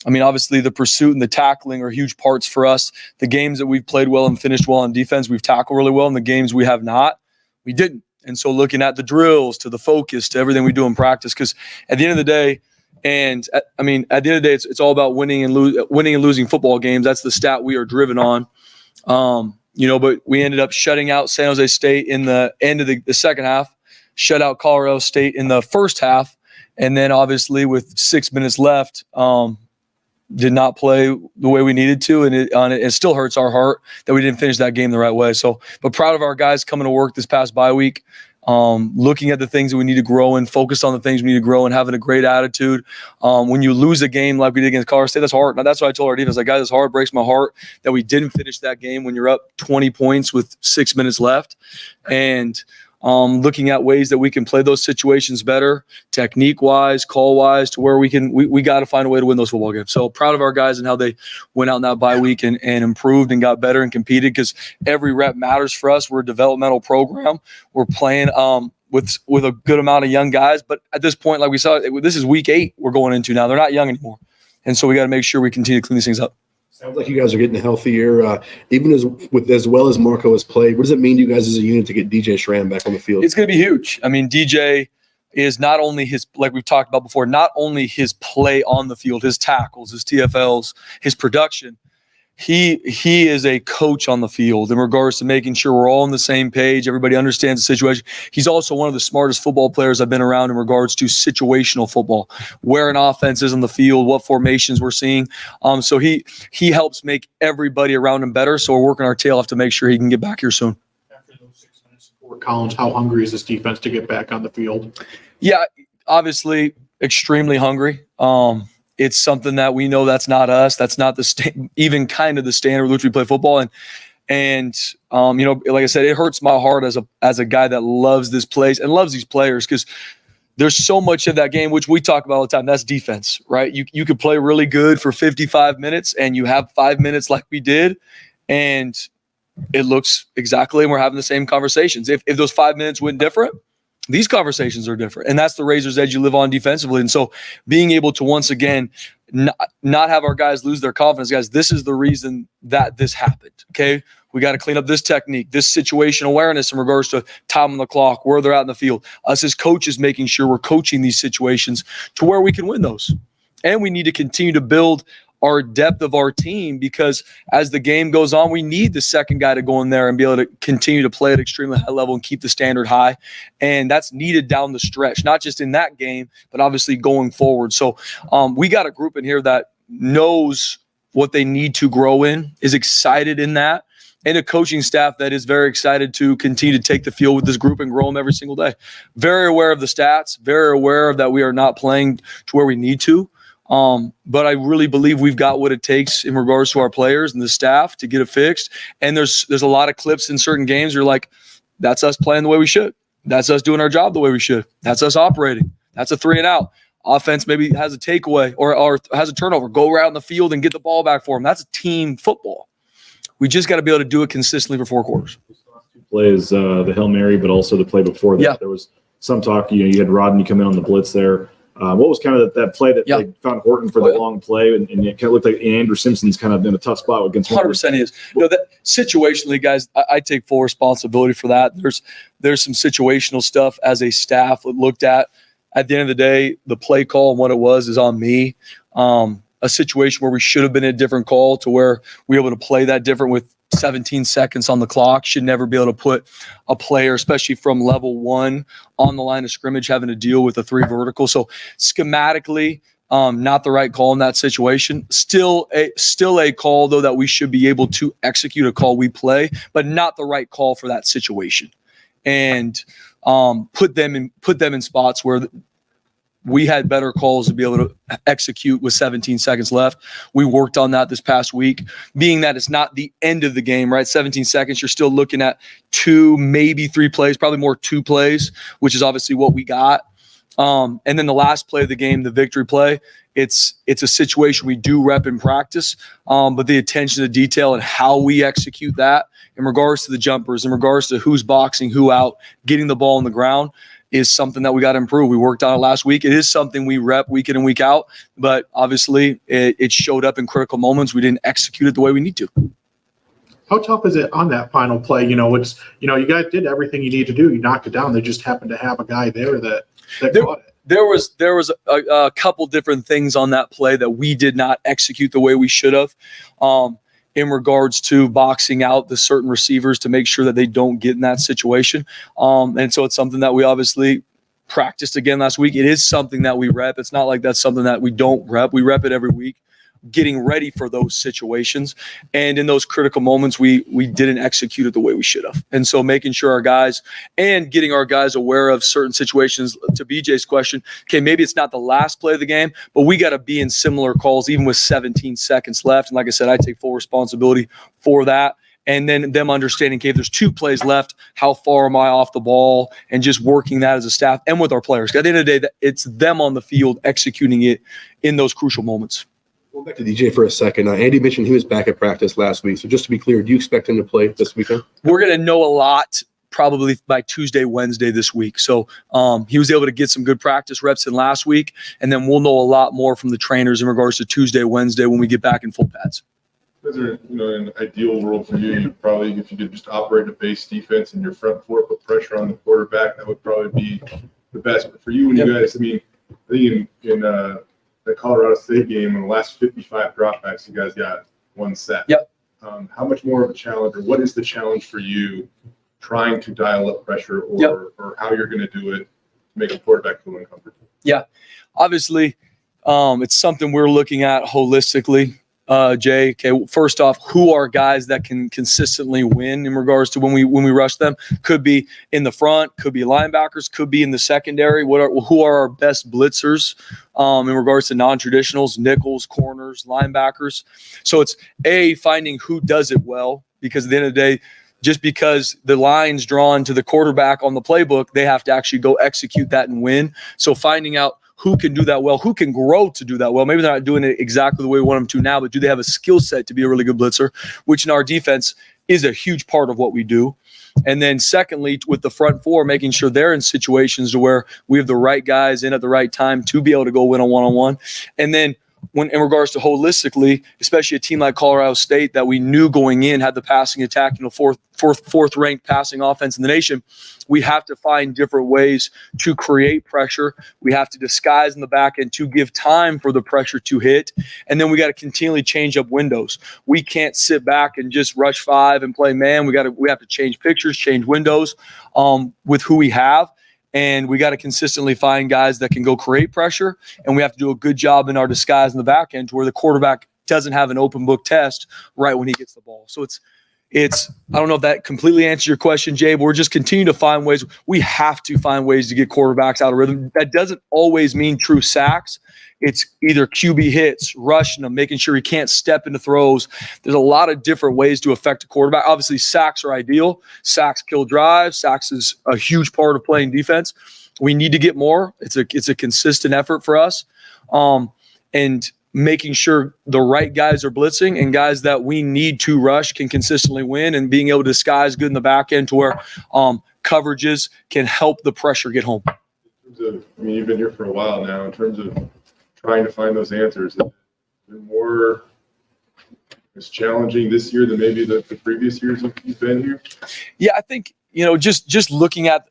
obviously the pursuit and the tackling are huge parts for us. The games that we've played well and finished well on defense, we've tackled really well. And the games we have not, we didn't. And so looking at the drills, to the focus, to everything we do in practice, because at the end of the day, it's all about winning and losing football games. That's the stat we are driven on. But we ended up shutting out San Jose State in the end of the second half, shut out Colorado State in the first half, and then obviously with 6 minutes left, did not play the way we needed to, and it still hurts our heart that we didn't finish that game the right way. So, but proud of our guys coming to work this past bye week, looking at the things that we need to grow and focus on the things we need to grow and having a great attitude. When you lose a game like we did against Colorado State, that's hard. Now, that's what I told our defense. Like, guys, it's hard. It breaks my heart that we didn't finish that game when you're up 20 points with 6 minutes left. And looking at ways that we can play those situations better, technique-wise, call-wise, to where we got to find a way to win those football games. So proud of our guys and how they went out in that bye week and improved and got better and competed, because every rep matters for us. We're a developmental program. We're playing with a good amount of young guys, but at this point, like we saw, this is week 8 we're going into now. They're not young anymore, and so we got to make sure we continue to clean these things up. Sounds like you guys are getting healthier, even as well as Marco has played. What does it mean to you guys as a unit to get DJ Schramm back on the field? It's going to be huge. DJ is not only like we've talked about before, not only his play on the field, his tackles, his TFLs, his production. He is a coach on the field in regards to making sure we're all on the same page. Everybody understands the situation. He's also one of the smartest football players I've been around in regards to situational football, where an offense is on the field, what formations we're seeing. So he helps make everybody around him better. So we're working our tail off to make sure he can get back here soon. After those 6 minutes for Collins, how hungry is this defense to get back on the field? Yeah, Obviously extremely hungry. It's something that we know that's not us. That's not even kind of the standard with which we play football. And like I said, it hurts my heart as a guy that loves this place and loves these players, because there's so much of that game, which we talk about all the time. That's defense, right? You could play really good for 55 minutes and you have 5 minutes like we did, and it looks exactly, and we're having the same conversations. If those 5 minutes went different, these conversations are different, and that's the razor's edge you live on defensively. And so being able to once again not have our guys lose their confidence, guys, this is the reason that this happened, okay? We got to clean up this technique, this situational awareness in regards to time on the clock, where they're at in the field. Us as coaches making sure we're coaching these situations to where we can win those. And we need to continue to build our depth of our team, because as the game goes on, we need the second guy to go in there and be able to continue to play at extremely high level and keep the standard high. And that's needed down the stretch, not just in that game, but obviously going forward. So we got a group in here that knows what they need to grow in, is excited in that, and a coaching staff that is very excited to continue to take the field with this group and grow them every single day. Very aware of the stats, very aware of that we are not playing to where we need to. But I really believe we've got what it takes in regards to our players and the staff to get it fixed. And there's a lot of clips in certain games where you're like, that's us playing the way we should. That's us doing our job the way we should. That's us operating. That's a 3 and out. Offense maybe has a takeaway or has a turnover. Go around the field and get the ball back for them. That's team football. We just got to be able to do it consistently for 4 quarters. Plays the Hail Mary, but also the play before that. Yeah. There was some talk, you had Rodney come in on the blitz there. What was kind of that play that they found Horton for the long play, and it kind of looked like Andrew Simpson's kind of in a tough spot against 100% he is. That situationally, guys, I take full responsibility for that. There's some situational stuff as a staff looked at. At the end of the day, the play call and what it was is on me. A situation where we should have been a different call to where we were able to play that different with 17 seconds on the clock. Should never be able to put a player, especially from level 1, on the line of scrimmage having to deal with a 3 vertical. So schematically, not the right call in that situation. Still a call though that we should be able to execute a call we play, but not the right call for that situation. And put them in spots where we had better calls to be able to execute with 17 seconds left. We worked on that this past week, being that it's not the end of the game, right? 17 seconds, you're still looking at 2, maybe 3 plays, probably more 2 plays, which is obviously what we got. And then the last play of the game, the victory play, it's a situation we do rep in practice, but the attention to detail and how we execute that in regards to the jumpers, in regards to who's boxing, who out, getting the ball on the ground, is something that we got to improve. We worked on it last week. It is something we rep week in and week out, but obviously it showed up in critical moments. We didn't execute it the way we need to. How tough is it on that final play? You guys did everything you need to do. You knocked it down. They just happened to have a guy there that caught it. There was a couple different things on that play that we did not execute the way we should have. In regards to boxing out the certain receivers to make sure that they don't get in that situation. And so it's something that we obviously practiced again last week. It is something that we rep. It's not like that's something that we don't rep. We rep it every week, getting ready for those situations. And in those critical moments, we didn't execute it the way we should have. And so making sure our guys and getting our guys aware of certain situations, to BJ's question, okay, maybe it's not the last play of the game, but we got to be in similar calls even with 17 seconds left. And like I said, I take full responsibility for that. And then them understanding, okay, if there's 2 plays left, how far am I off the ball? And just working that as a staff and with our players. At the end of the day, it's them on the field executing it in those crucial moments. Going back to DJ for a second, Andy mentioned he was back at practice last week. So just to be clear, do you expect him to play this weekend? We're going to know a lot probably by Tuesday, Wednesday this week. So he was able to get some good practice reps in last week, and then we'll know a lot more from the trainers in regards to Tuesday, Wednesday when we get back in full pads. Is there, in an ideal world for you, probably if you could just operate a base defense and your front four put pressure on the quarterback, that would probably be the best. But for you and you guys, I think in the Colorado State game, in the last 55 dropbacks, you guys got 1 set. Yep. How much more of a challenge, or what is the challenge for you trying to dial up pressure, or how you're going to do it to make a quarterback feel uncomfortable? Yeah, obviously, it's something we're looking at holistically. Jay, okay, first off, who are guys that can consistently win in regards to when we rush them? Could be in the front, could be linebackers, could be in the secondary. Who are our best blitzers in regards to non-traditionals, nickels, corners, linebackers? So it's finding who does it well, because at the end of the day, just because the line's drawn to the quarterback on the playbook, they have to actually go execute that and win. So finding out who can do that well, who can grow to do that well. Maybe they're not doing it exactly the way we want them to now, but do they have a skill set to be a really good blitzer, which in our defense is a huge part of what we do. And then secondly, with the front four, making sure they're in situations to where we have the right guys in at the right time to be able to go win a one-on-one. And then when in regards to holistically, especially a team like Colorado State that we knew going in had the passing attack, fourth ranked passing offense in the nation, we have to find different ways to create pressure. We have to disguise in the back end to give time for the pressure to hit. And then we got to continually change up windows. We can't sit back and just rush 5 and play man. We have to change pictures, change windows with who we have. And we got to consistently find guys that can go create pressure. And we have to do a good job in our disguise in the back end to where the quarterback doesn't have an open book test right when he gets the ball. So it's I don't know if that completely answers your question, Jay, but we're just continuing to find ways. We have to find ways to get quarterbacks out of rhythm. That doesn't always mean true sacks. It's either QB hits, rushing them, making sure he can't step into throws. There's a lot of different ways to affect a quarterback. Obviously, sacks are ideal. Sacks kill drives. Sacks is a huge part of playing defense. We need to get more. It's a consistent effort for us. And making sure the right guys are blitzing and guys that we need to rush can consistently win, and being able to disguise good in the back end to where coverages can help the pressure get home. In terms of, you've been here for a while now. In terms of trying to find those answers, is it more as challenging this year than maybe the previous years you've been here? Yeah, I think just looking at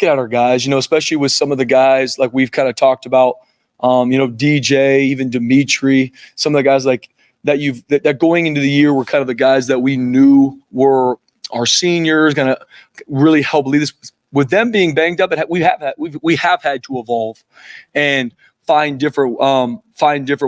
our guys, especially with some of the guys like we've kind of talked about. DJ, even Dimitri, some of the guys like that going into the year were kind of the guys that we knew were our seniors, going to really help lead us. With them being banged up, we have had to evolve and find different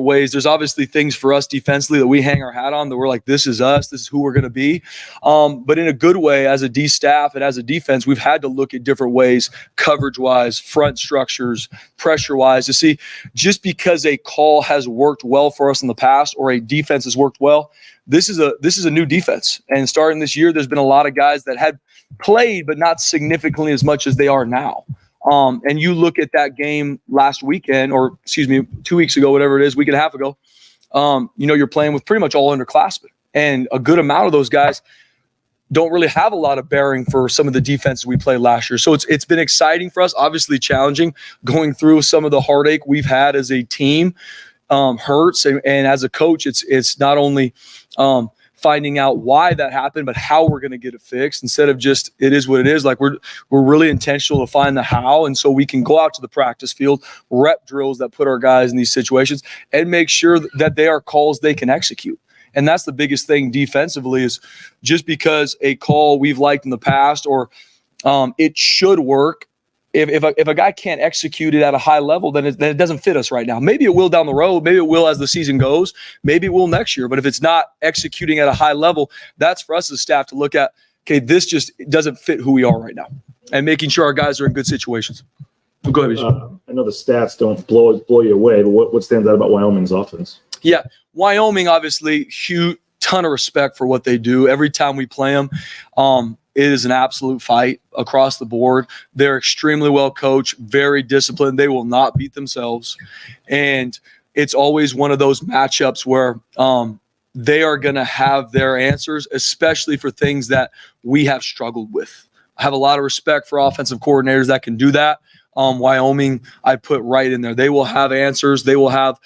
ways. There's obviously things for us defensively that we hang our hat on that we're like, this is us, this is who we're going to be. But in a good way, as a D staff and as a defense, we've had to look at different ways, coverage wise, front structures, pressure wise, to see just because a call has worked well for us in the past or a defense has worked well. This is a new defense. And starting this year, there's been a lot of guys that had played, but not significantly as much as they are now. And you look at that game last weekend, or excuse me, 2 weeks ago, whatever it is, week and a half ago, you're playing with pretty much all underclassmen. And a good amount of those guys don't really have a lot of bearing for some of the defenses we played last year. So it's been exciting for us, obviously challenging, going through some of the heartache we've had as a team. Hurts. And as a coach, it's not only finding out why that happened, but how we're going to get it fixed instead of just it is what it is. Like we're really intentional to find the how. And so we can go out to the practice field, rep drills that put our guys in these situations and make sure that they are calls they can execute. And that's the biggest thing defensively is just because a call we've liked in the past or it should work. If a guy can't execute it at a high level, then it doesn't fit us right now. Maybe it will down the road. Maybe it will as the season goes. Maybe it will next year. But if it's not executing at a high level, that's for us as staff to look at, okay, this just doesn't fit who we are right now. And making sure our guys are in good situations. Go ahead, Bijan. I know the stats don't blow you away, but what stands out about Wyoming's offense? Yeah, Wyoming, obviously, huge ton of respect for what they do. Every time we play them, it is an absolute fight across the board. They're extremely well coached, very disciplined. They will not beat themselves. And it's always one of those matchups where they are going to have their answers, especially for things that we have struggled with. I have a lot of respect for offensive coordinators that can do that. Wyoming, I put right in there. They will have answers. They will have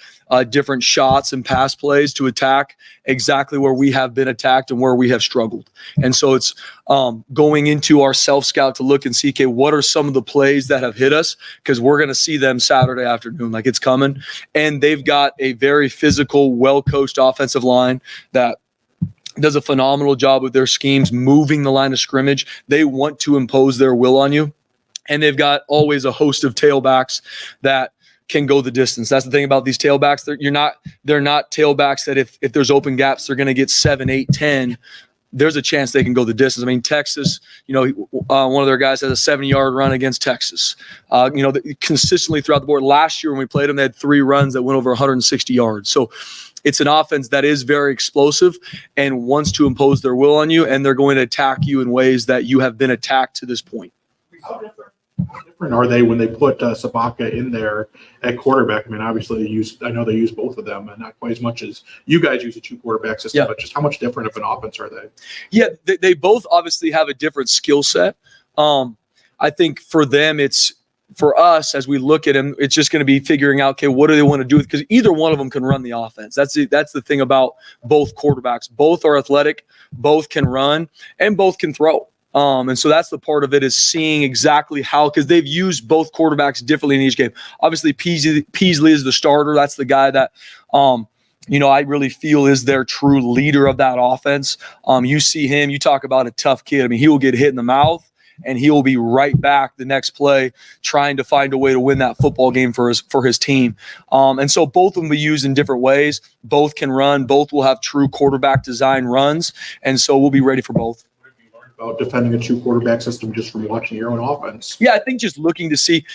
different shots and pass plays to attack exactly where we have been attacked and where we have struggled. And so it's going into our self-scout to look and see, okay, what are some of the plays that have hit us? Because we're going to see them Saturday afternoon, like it's coming. And they've got a very physical, well-coached offensive line that does a phenomenal job with their schemes, moving the line of scrimmage. They want to impose their will on you. And they've got always a host of tailbacks that can go the distance. That's the thing about these tailbacks. They're not tailbacks that if there's open gaps, they're going to get 7, 8, 10. There's a chance they can go the distance. I mean, Texas, one of their guys has a 70-yard run against Texas. Consistently throughout the board. Last year when we played them, they had 3 runs that went over 160 yards. So it's an offense that is very explosive and wants to impose their will on you, and they're going to attack you in ways that you have been attacked to this point. How different are they when they put Sabaka in there at quarterback? I mean, obviously I know they use both of them, and not quite as much as you guys use a 2-quarterback system. Yeah. But just how much different of an offense are they? Yeah, they both obviously have a different skill set. I think for them, for us as we look at them, it's just going to be figuring out, okay, what do they want to do? Because either one of them can run the offense. That's the thing about both quarterbacks. Both are athletic, both can run, and both can throw. And so that's the part of it is seeing exactly how, because they've used both quarterbacks differently in each game. Obviously, Peasley is the starter. That's the guy that, I really feel is their true leader of that offense. You see him, you talk about a tough kid. I mean, he will get hit in the mouth and he will be right back the next play trying to find a way to win that football game for his team. And so both of them will be used in different ways. Both can run. Both will have true quarterback design runs. And so we'll be ready for both. About defending a 2-quarterback system just from watching your own offense? Yeah, I think just looking to see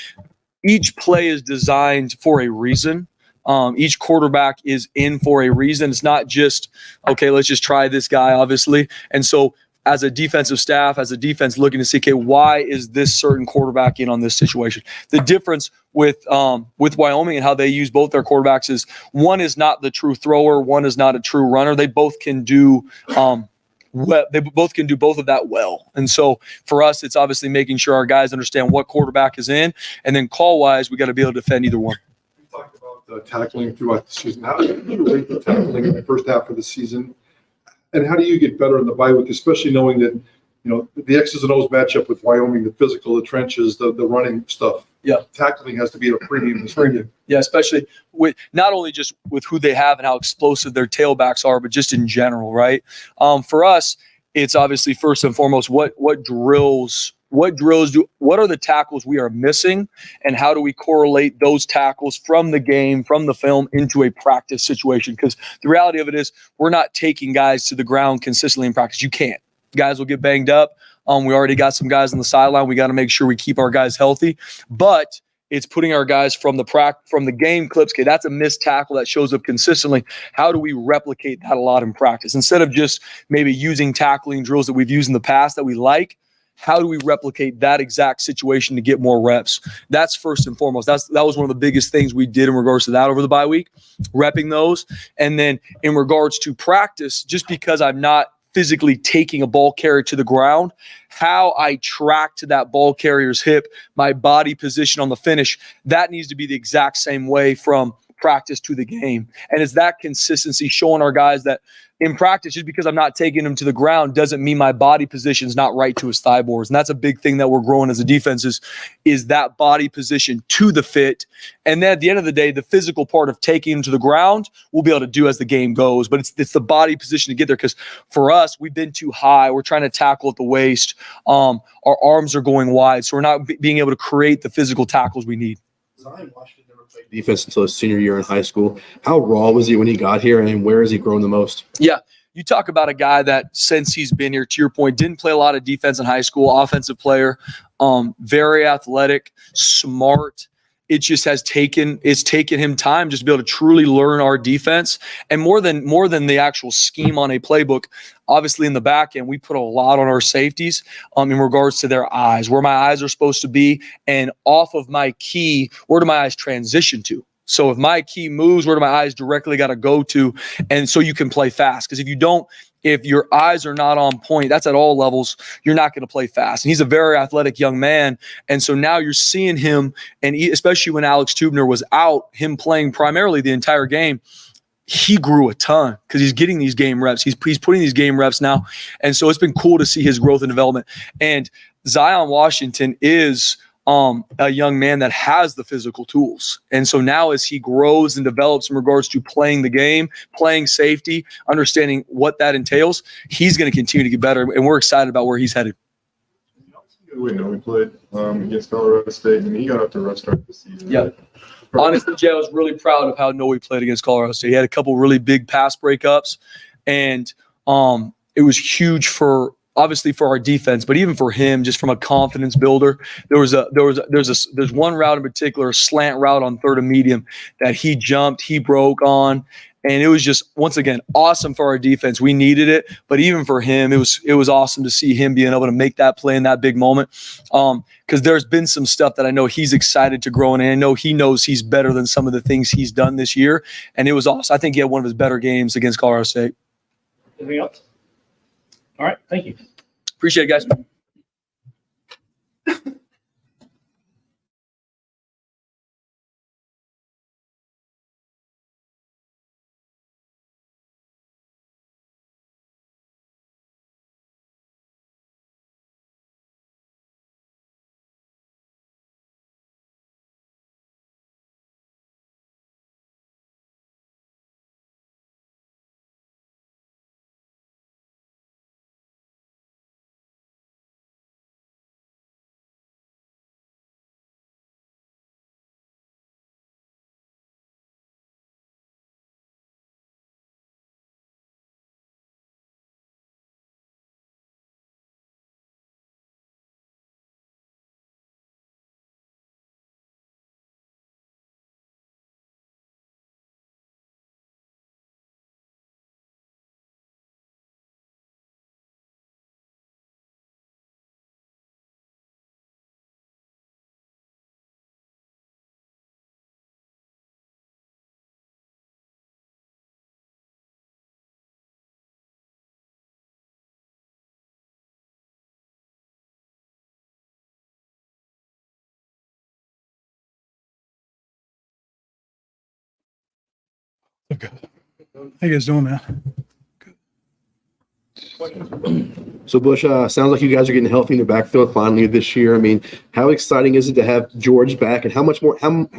each play is designed for a reason. Each quarterback is in for a reason. It's not just, okay, let's just try this guy, obviously. And so as a defensive staff, as a defense looking to see, okay, why is this certain quarterback in on this situation? The difference with Wyoming and how they use both their quarterbacks is one is not the true thrower, one is not a true runner. They both can do they both can do both of that well. And so for us, it's obviously making sure our guys understand what quarterback is in, and then call-wise, we got to be able to defend either one. We talked about the tackling throughout the season. How do you rate the tackling in the first half of the season? And how do you get better in the bye week, especially knowing that, the X's and O's matchup with Wyoming, the physical, the trenches, the running stuff? Yeah. tackling has to be at a premium this Premium. weekend. Yeah, especially with not only just with who they have and how explosive their tailbacks are, but just in general, right? For us, it's obviously first and foremost what drills what are the tackles we are missing, and how do we correlate those tackles from the game, from the film, into a practice situation? Because the reality of it is we're not taking guys to the ground consistently in practice. You can't. Guys will get banged up. We already got some guys on the sideline. We got to make sure we keep our guys healthy, but it's putting our guys from the game clips. Okay, that's a missed tackle that shows up consistently. How do we replicate that a lot in practice instead of just maybe using tackling drills that we've used in the past that we like? How do we replicate that exact situation to get more reps? That's first and foremost. That was one of the biggest things we did in regards to that over the bye week, repping those. And then in regards to practice, just because I'm not physically taking a ball carrier to the ground, how I track to that ball carrier's hip, my body position on the finish, that needs to be the exact same way from practice to the game. And it's that consistency showing our guys that in practice, just because I'm not taking them to the ground doesn't mean my body position is not right to his thigh bores. And that's a big thing that we're growing as a defense is that body position to the fit. And then at the end of the day, the physical part of taking them to the ground, we'll be able to do as the game goes. But it's the body position to get there, because for us, we've been too high. We're trying to tackle at the waist. Our arms are going wide, so we're not being able to create the physical tackles we need. Zion Washington never played defense until his senior year in high school. How raw was he when he got here, and where has he grown the most? Yeah, you talk about a guy that since he's been here, to your point, didn't play a lot of defense in high school, offensive player, very athletic, smart. It just has taken him time just to be able to truly learn our defense, and more than the actual scheme on a playbook. Obviously, in the back end, we put a lot on our safeties in regards to their eyes, where my eyes are supposed to be, and off of my key, where do my eyes transition to? So if my key moves, where do my eyes directly got to go to? And so you can play fast. Because if your eyes are not on point, that's at all levels, you're not going to play fast. And he's a very athletic young man. And so now you're seeing him, and especially when Alex Tubner was out, him playing primarily the entire game, he grew a ton because he's getting these game reps. He's putting these game reps now. And so it's been cool to see his growth and development. And Zion Washington is a young man that has the physical tools. And so now as he grows and develops in regards to playing the game, playing safety, understanding what that entails, he's going to continue to get better. And we're excited about where he's headed. We know we played against Colorado State, and he got off to a rough start this season. Yeah. Honestly, Jay, I was really proud of how Noe played against Colorado State. He had a couple really big pass breakups, and it was huge obviously for our defense, but even for him, just from a confidence builder. There's one route in particular, a slant route on third and medium, that he jumped, he broke on, and it was just, once again, awesome for our defense. We needed it, but even for him, it was awesome to see him being able to make that play in that big moment. Because there's been some stuff that I know he's excited to grow in, and I know he knows he's better than some of the things he's done this year, and it was awesome. I think he had one of his better games against Colorado State. Anything else? All right, thank you. Appreciate it, guys. How you guys doing, man? Good. So Bush, sounds like you guys are getting healthy in the backfield finally this year. I mean, how exciting is it to have George back, and how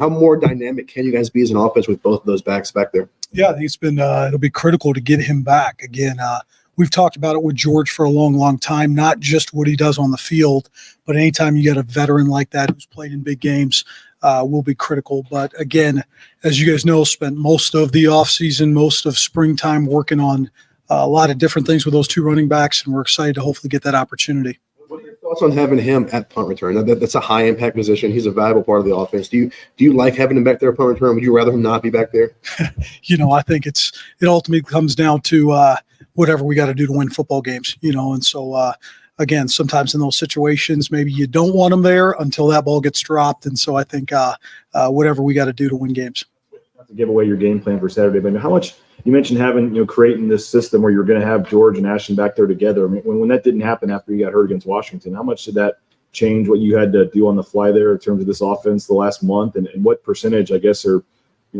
more dynamic can you guys be as an offense with both of those backs back there? Yeah, I think it's been it'll be critical to get him back again. We've talked about it with George for a long, long time. Not just what he does on the field, but anytime you get a veteran like that who's played in big games, will be critical. But again, as you guys know, spent most of the offseason, most of springtime working on a lot of different things with those two running backs, and we're excited to hopefully get that opportunity. What are your thoughts on having him at punt return? That's a high impact position. He's a valuable part of the offense. Do you like having him back there at punt return? Would you rather him not be back there? I think it ultimately comes down to whatever we got to do to win football games. And so again, sometimes in those situations, maybe you don't want him there until that ball gets dropped. And so I think whatever we got to do to win games. Not to give away your game plan for Saturday, but how much you mentioned having, creating this system where you're going to have George and Ashton back there together. I mean, when that didn't happen after you got hurt against Washington, how much did that change what you had to do on the fly there in terms of this offense the last month? And what percentage, I guess, or,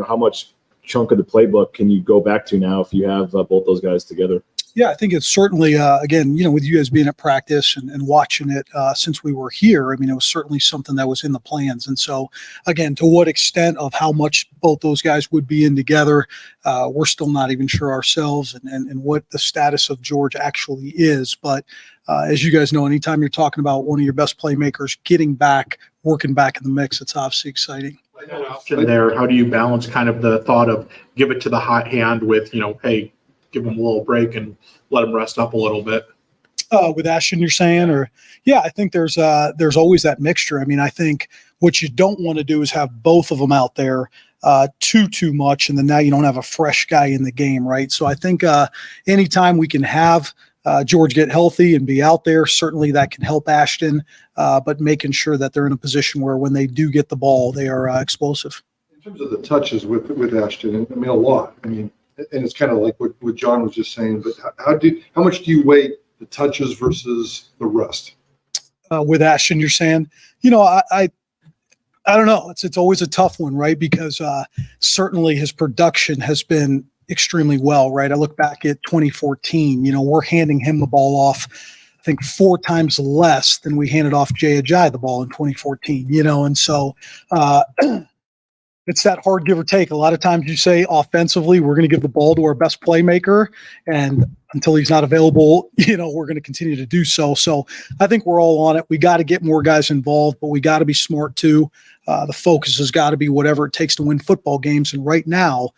how much chunk of the playbook can you go back to now if you have both those guys together? Yeah, I think it's certainly, again, with you guys being at practice and watching it since we were here, I mean, it was certainly something that was in the plans. And so, again, to what extent of how much both those guys would be in together, we're still not even sure ourselves and what the status of George actually is. But as you guys know, anytime you're talking about one of your best playmakers getting back, working back in the mix, it's obviously exciting. Option there. How do you balance kind of the thought of give it to the hot hand with, hey, give him a little break and let him rest up a little bit? With Ashton, you're saying, or yeah, I think there's always that mixture. I mean, I think what you don't want to do is have both of them out there too much, and then now you don't have a fresh guy in the game, right? So I think anytime we can have George get healthy and be out there, certainly that can help Ashton, but making sure that they're in a position where when they do get the ball, they are explosive. In terms of the touches with Ashton, I mean, a lot. I mean, and it's kind of like what John was just saying, but how much do you weight the touches versus the rest? With Ashton, you're saying, I don't know. It's always a tough one, right? Because certainly his production has been extremely well, right? I look back at 2014, we're handing him the ball off, I think 4 times less than we handed off Jay Ajayi the ball in 2014, and so it's that hard give or take. A lot of times you say offensively, we're going to give the ball to our best playmaker, and until he's not available, we're going to continue to do so. So I think we're all on it. We got to get more guys involved, but we got to be smart too. The focus has got to be whatever it takes to win football games. And right now,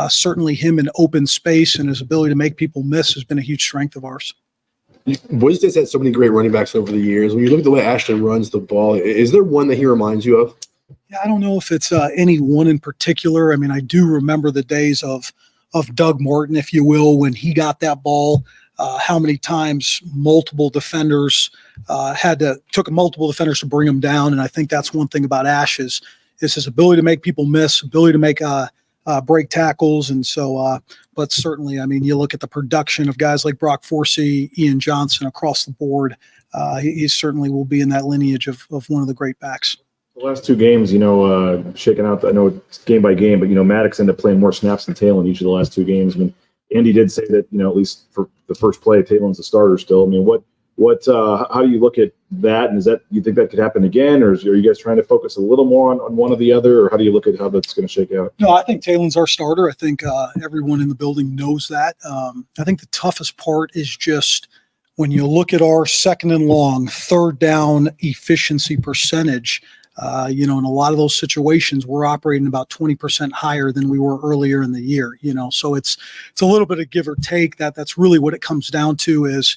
certainly him in open space and his ability to make people miss has been a huge strength of ours. Boise State's had so many great running backs over the years. When you look at the way Ashton runs the ball, is there one that he reminds you of? Yeah, I don't know if it's any one in particular. I mean, I do remember the days of Doug Martin, if you will, when he got that ball, how many times multiple defenders took multiple defenders to bring him down. And I think that's one thing about Ash is his ability to make people miss, ability to make break tackles. And so, but certainly, I mean, you look at the production of guys like Brock Forsey, Ian Johnson across the board. He certainly will be in that lineage of one of the great backs. The last 2 games, shaking out, I know it's game by game, but, Maddox ended up playing more snaps than Talon each of the last 2 games. I mean, Andy did say that, at least for the first play, Talon's the starter still. I mean, how do you look at that? And you think that could happen again? Or are you guys trying to focus a little more on one or the other? Or how do you look at how that's going to shake out? No, I think Talon's our starter. I think everyone in the building knows that. I think the toughest part is just when you look at our second and long, third down efficiency percentage, in a lot of those situations, we're operating about 20% higher than we were earlier in the year, so it's a little bit of give or take. That's really what it comes down to is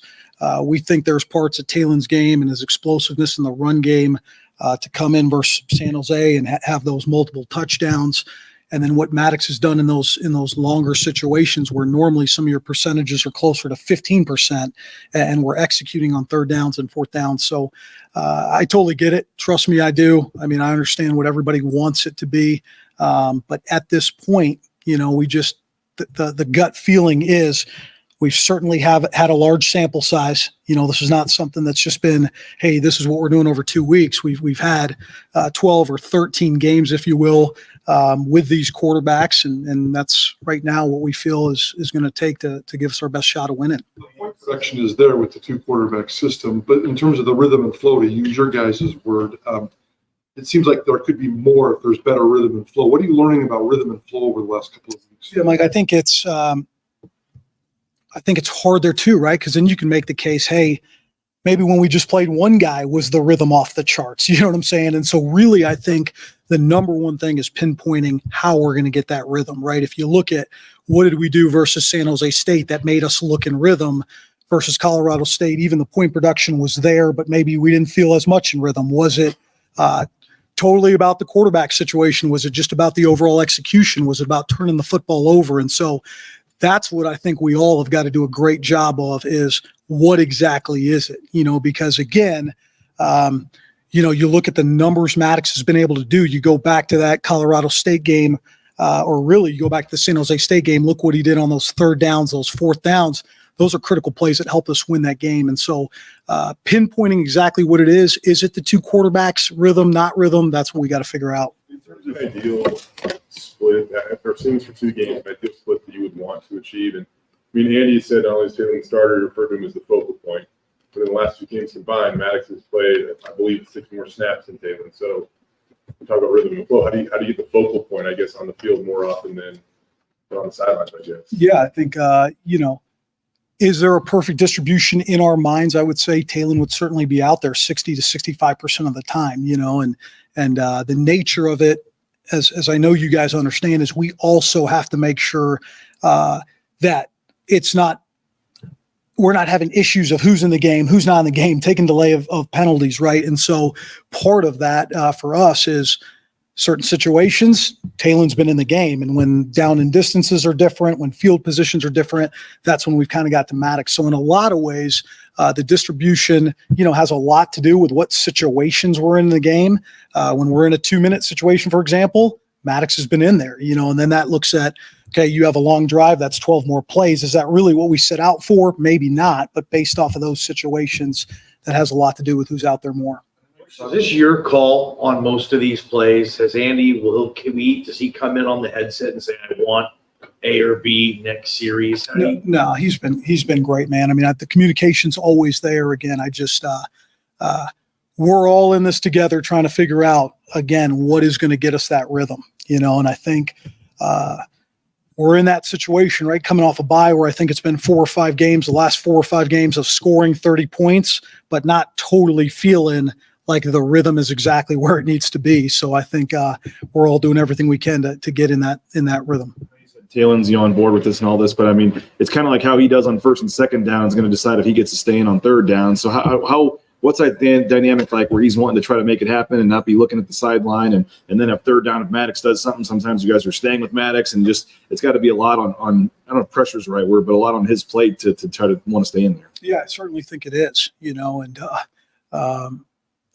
we think there's parts of Talon's game and his explosiveness in the run game to come in versus San Jose and have those multiple touchdowns. And then what Maddox has done in those longer situations where normally some of your percentages are closer to 15% and we're executing on third downs and fourth downs. So I totally get it. Trust me, I do. I mean, I understand what everybody wants it to be. But at this point, we just, the gut feeling is we certainly have had a large sample size. This is not something that's just been, hey, this is what we're doing over 2 weeks. We've had 12 or 13 games, if you will, with these quarterbacks, and that's right now what we feel is going to take to give us our best shot of winning. The point Direction is there with the two quarterback system, but in terms of the rhythm and flow, to use your guys' word, it seems like there could be more if there's better rhythm and flow. What are you learning about rhythm and flow over the last couple of weeks? Yeah, Mike, I think it's hard there too, right? Because then you can make the case, hey, maybe when we just played one guy was the rhythm off the charts. You know what I'm saying? And so really, I think the number one thing is pinpointing how we're going to get that rhythm, right? If you look at what did we do versus San Jose State that made us look in rhythm versus Colorado State, even the point production was there, but maybe we didn't feel as much in rhythm. Was it totally about the quarterback situation? Was it just about the overall execution? Was it about turning the football over? And so that's what I think we all have got to do a great job of, is what exactly is it? Because again, you look at the numbers Maddox has been able to do. You go back to that Colorado State game, or really you go back to the San Jose State game. Look what he did on those third downs, those fourth downs. Those are critical plays that help us win that game. And so pinpointing exactly what it is it the two quarterbacks, rhythm, not rhythm? That's what we got to figure out. In terms of ideal split, after seeing for 2 games, ideal split that you would want to achieve. And Andy said not only is Taylor the starter, referred to him as the focal point. But in the last 2 games combined, Maddox has played, I believe, 6 more snaps than Taylor. So we talk about rhythm and flow. How do you get the focal point, I guess, on the field more often than on the sidelines, I guess? Yeah, I think, is there a perfect distribution in our minds? I would say Taylor would certainly be out there 60 to 65% of the time, and the nature of it, as I know you guys understand, is we also have to make sure that we're not having issues of who's in the game, who's not in the game, taking delay of penalties, right? And so part of that for us is certain situations, Taylor's been in the game, and when down and distances are different, when field positions are different, that's when we've kind of got to Maddox. So in a lot of ways, the distribution, has a lot to do with what situations we're in the game. When we're in a 2-minute situation, for example, Maddox has been in there, and then that looks at, okay, you have a long drive, that's 12 more plays. Is that really what we set out for? Maybe not, but based off of those situations, that has a lot to do with who's out there more. Is this your call on most of these plays? Has Andy, does he come in on the headset and say, I want A or B next series? No, he's been great, man. The communication's always there. Again, I just, we're all in this together trying to figure out, again, what is going to get us that rhythm, and I think, we're in that situation, right? Coming off a bye where I think it's been 4 or 5 games, the last 4 or 5 games of scoring 30 points, but not totally feeling like the rhythm is exactly where it needs to be. So I think we're all doing everything we can to get in that rhythm. Taylor's on board with this and all this, but it's kind of like how he does on first and second down is going to decide if he gets to stay in on third down. So what's that dynamic like where he's wanting to try to make it happen and not be looking at the sideline, and then if third down, if Maddox does something, sometimes you guys are staying with Maddox, and just it's got to be a lot on I don't know if pressure's the right word, but a lot on his plate to try to want to stay in there. Yeah, I certainly think it is, and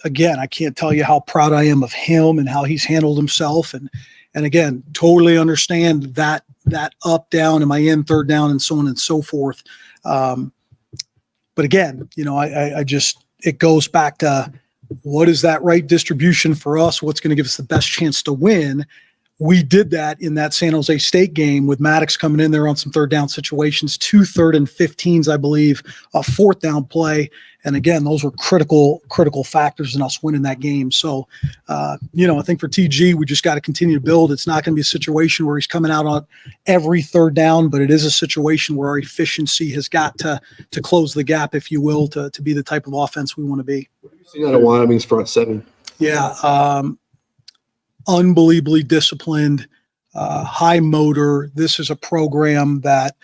again, I can't tell you how proud I am of him and how he's handled himself, and again, totally understand that up, down, am I in third down, and so on and so forth. But again, I just, it goes back to what is that right distribution for us? What's going to give us the best chance to win? We did that in that San Jose State game with Maddox coming in there on some third down situations, 2 3rd and 15s, I believe, a 4th down play. And again, those were critical factors in us winning that game. So, I think for TG, we just got to continue to build. It's not going to be a situation where he's coming out on every third down, but it is a situation where our efficiency has got to close the gap, if you will, to be the type of offense we want to be. Seeing out of Wyoming's front 7. Yeah. Unbelievably disciplined, high motor. This is a program that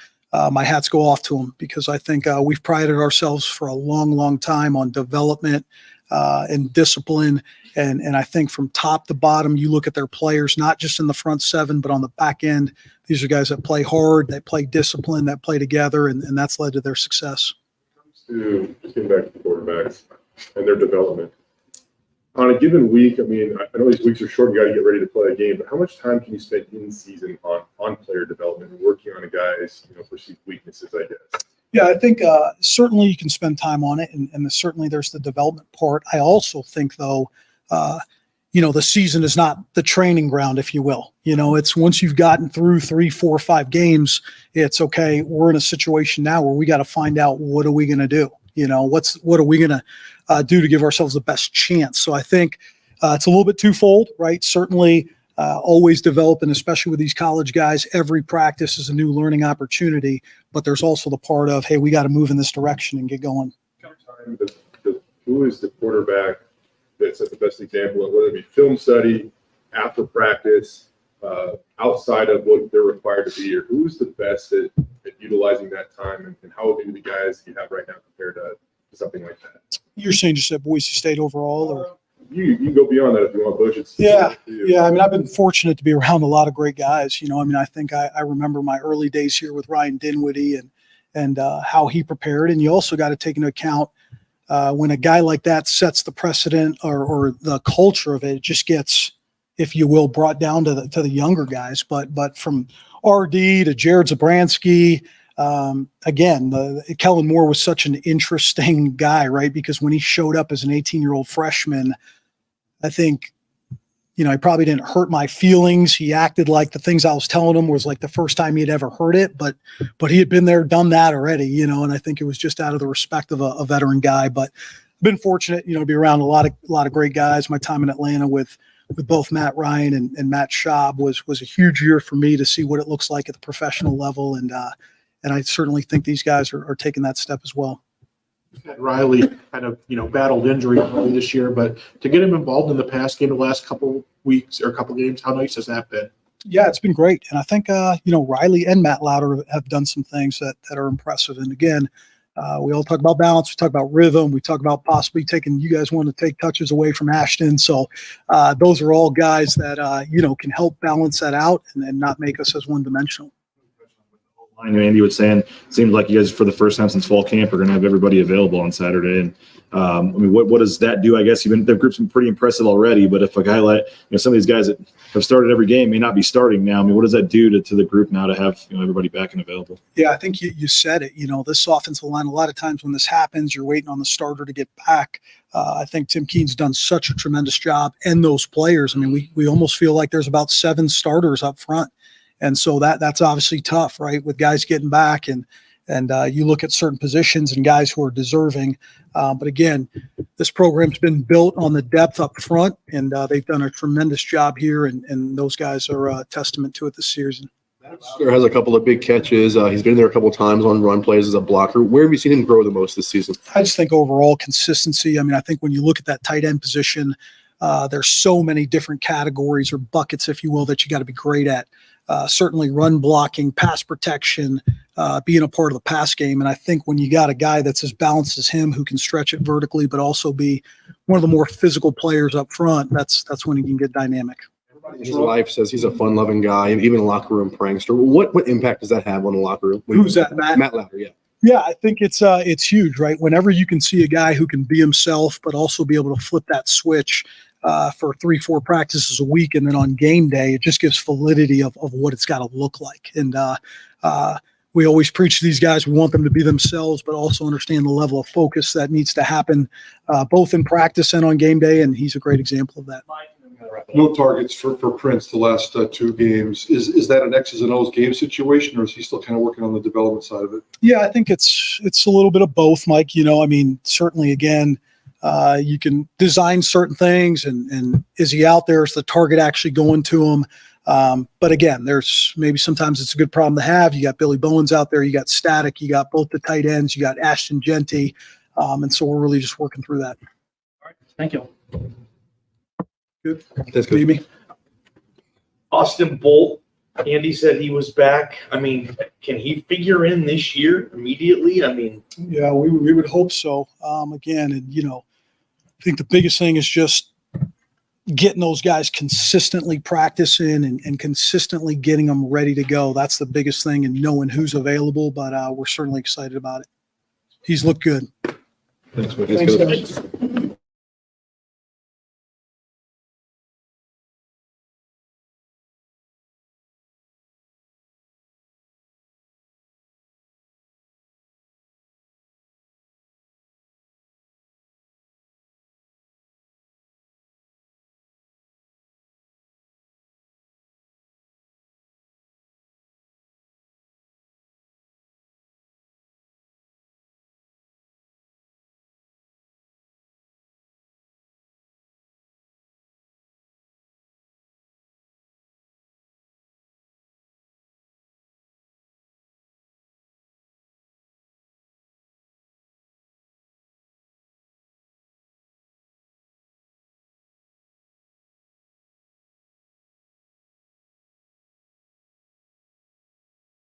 my hats go off to them, because I think we've prided ourselves for a long, long time on development and discipline. And I think from top to bottom, you look at their players, not just in the front 7, but on the back end. These are guys that play hard, that play discipline, that play together, and that's led to their success. Just getting back to the quarterbacks and their development. On a given week, I know these weeks are short, you got to get ready to play a game, but how much time can you spend in season on player development and working on a guy's perceived weaknesses, I guess? Yeah, I think certainly you can spend time on it, and certainly there's the development part. I also think, though, the season is not the training ground, if you will. It's once you've gotten through 3, 4, 5 games, it's okay. We're in a situation now where we got to find out, what are we going to do? What are we going to do to give ourselves the best chance? So I think it's a little bit twofold, right? Certainly always developing, especially with these college guys, every practice is a new learning opportunity, but there's also the part of, hey, we got to move in this direction and get going. Who is the quarterback that set the best example of whether it be film study, after practice, outside of what they're required to be, or who's the best at utilizing that time, and how would be the guys you have right now compared to something like that? You're saying just at Boise State overall, or? You can go beyond that if you want, Bush. Yeah. I mean, I've been fortunate to be around a lot of great guys. I think I remember my early days here with Ryan Dinwiddie and how he prepared. And you also got to take into account when a guy like that sets the precedent or the culture of it, it just gets, if you will, brought down to the younger guys. But from RD to Jared Zabransky, again, Kellen Moore was such an interesting guy, right? Because when he showed up as an 18-year-old freshman, I think, he probably didn't hurt my feelings. He acted like the things I was telling him was like the first time he had ever heard it, but he had been there, done that already, and I think it was just out of the respect of a veteran guy. But I've been fortunate, to be around a lot of great guys. My time in Atlanta with both Matt Ryan and Matt Schaub was a huge year for me to see what it looks like at the professional level. And I certainly think these guys are taking that step as well. Riley kind of, battled injury early this year, but to get him involved in the pass game the last couple weeks or couple games, how nice has that been? Yeah, it's been great. And I think, Riley and Matt Lauder have done some things that are impressive. And again, we all talk about balance. We talk about rhythm. We talk about possibly you guys want to take touches away from Ashton. So those are all guys that, can help balance that out and not make us as one-dimensional. Andy was saying, it seems like you guys, for the first time since fall camp, are going to have everybody available on Saturday. And what does that do? I guess the group's been pretty impressive already, but if a guy like, some of these guys that have started every game may not be starting now, what does that do to the group now to have, everybody back and available? Yeah, I think you said it. This offensive line, a lot of times when this happens, you're waiting on the starter to get back. I think Tim Keene's done such a tremendous job, and those players. We almost feel like there's about 7 starters up front. And so that's obviously tough, right? With guys getting back and you look at certain positions and guys who are deserving. But again, this program's been built on the depth up front, and they've done a tremendous job here. And those guys are a testament to it this season. There has a couple of big catches. He's been there a couple of times on run plays as a blocker. Where have you seen him grow the most this season? I just think overall consistency. I think when you look at that tight end position, there's so many different categories or buckets, if you will, that you got to be great at. Certainly run blocking, pass protection, being a part of the pass game. And I think when you got a guy that's as balanced as him, who can stretch it vertically, but also be one of the more physical players up front, that's when he can get dynamic. Everybody in his life says he's a fun-loving guy and even a locker room prankster. What impact does that have on the locker room? Who's that, Matt? Matt Lauder, yeah. Yeah, I think it's huge, right? Whenever you can see a guy who can be himself, but also be able to flip that switch for 3-4 practices a week, and then on game day, it just gives validity of what it's got to look like. And we always preach to these guys, we want them to be themselves, but also understand the level of focus that needs to happen both in practice and on game day, and he's a great example of that. No targets for Prince the last 2 games. Is that an X's and O's game situation, or is he still kind of working on the development side of it? Yeah, I think it's a little bit of both, Mike. Certainly, again, you can design certain things, and is he out there? Is the target actually going to him? But again, there's maybe sometimes it's a good problem to have. You got Billy Bowens out there, you got Static, you got both the tight ends, you got Ashton Jeanty. And so we're really just working through that. All right. Thank you. Good. That's good. Maybe. Austin Bolt, Andy said he was back. Can he figure in this year immediately? Yeah, we would hope so. Again, and I think the biggest thing is just getting those guys consistently practicing and consistently getting them ready to go. That's the biggest thing, and knowing who's available. But we're certainly excited about it. He's looked good. Thanks, Thanks, guys.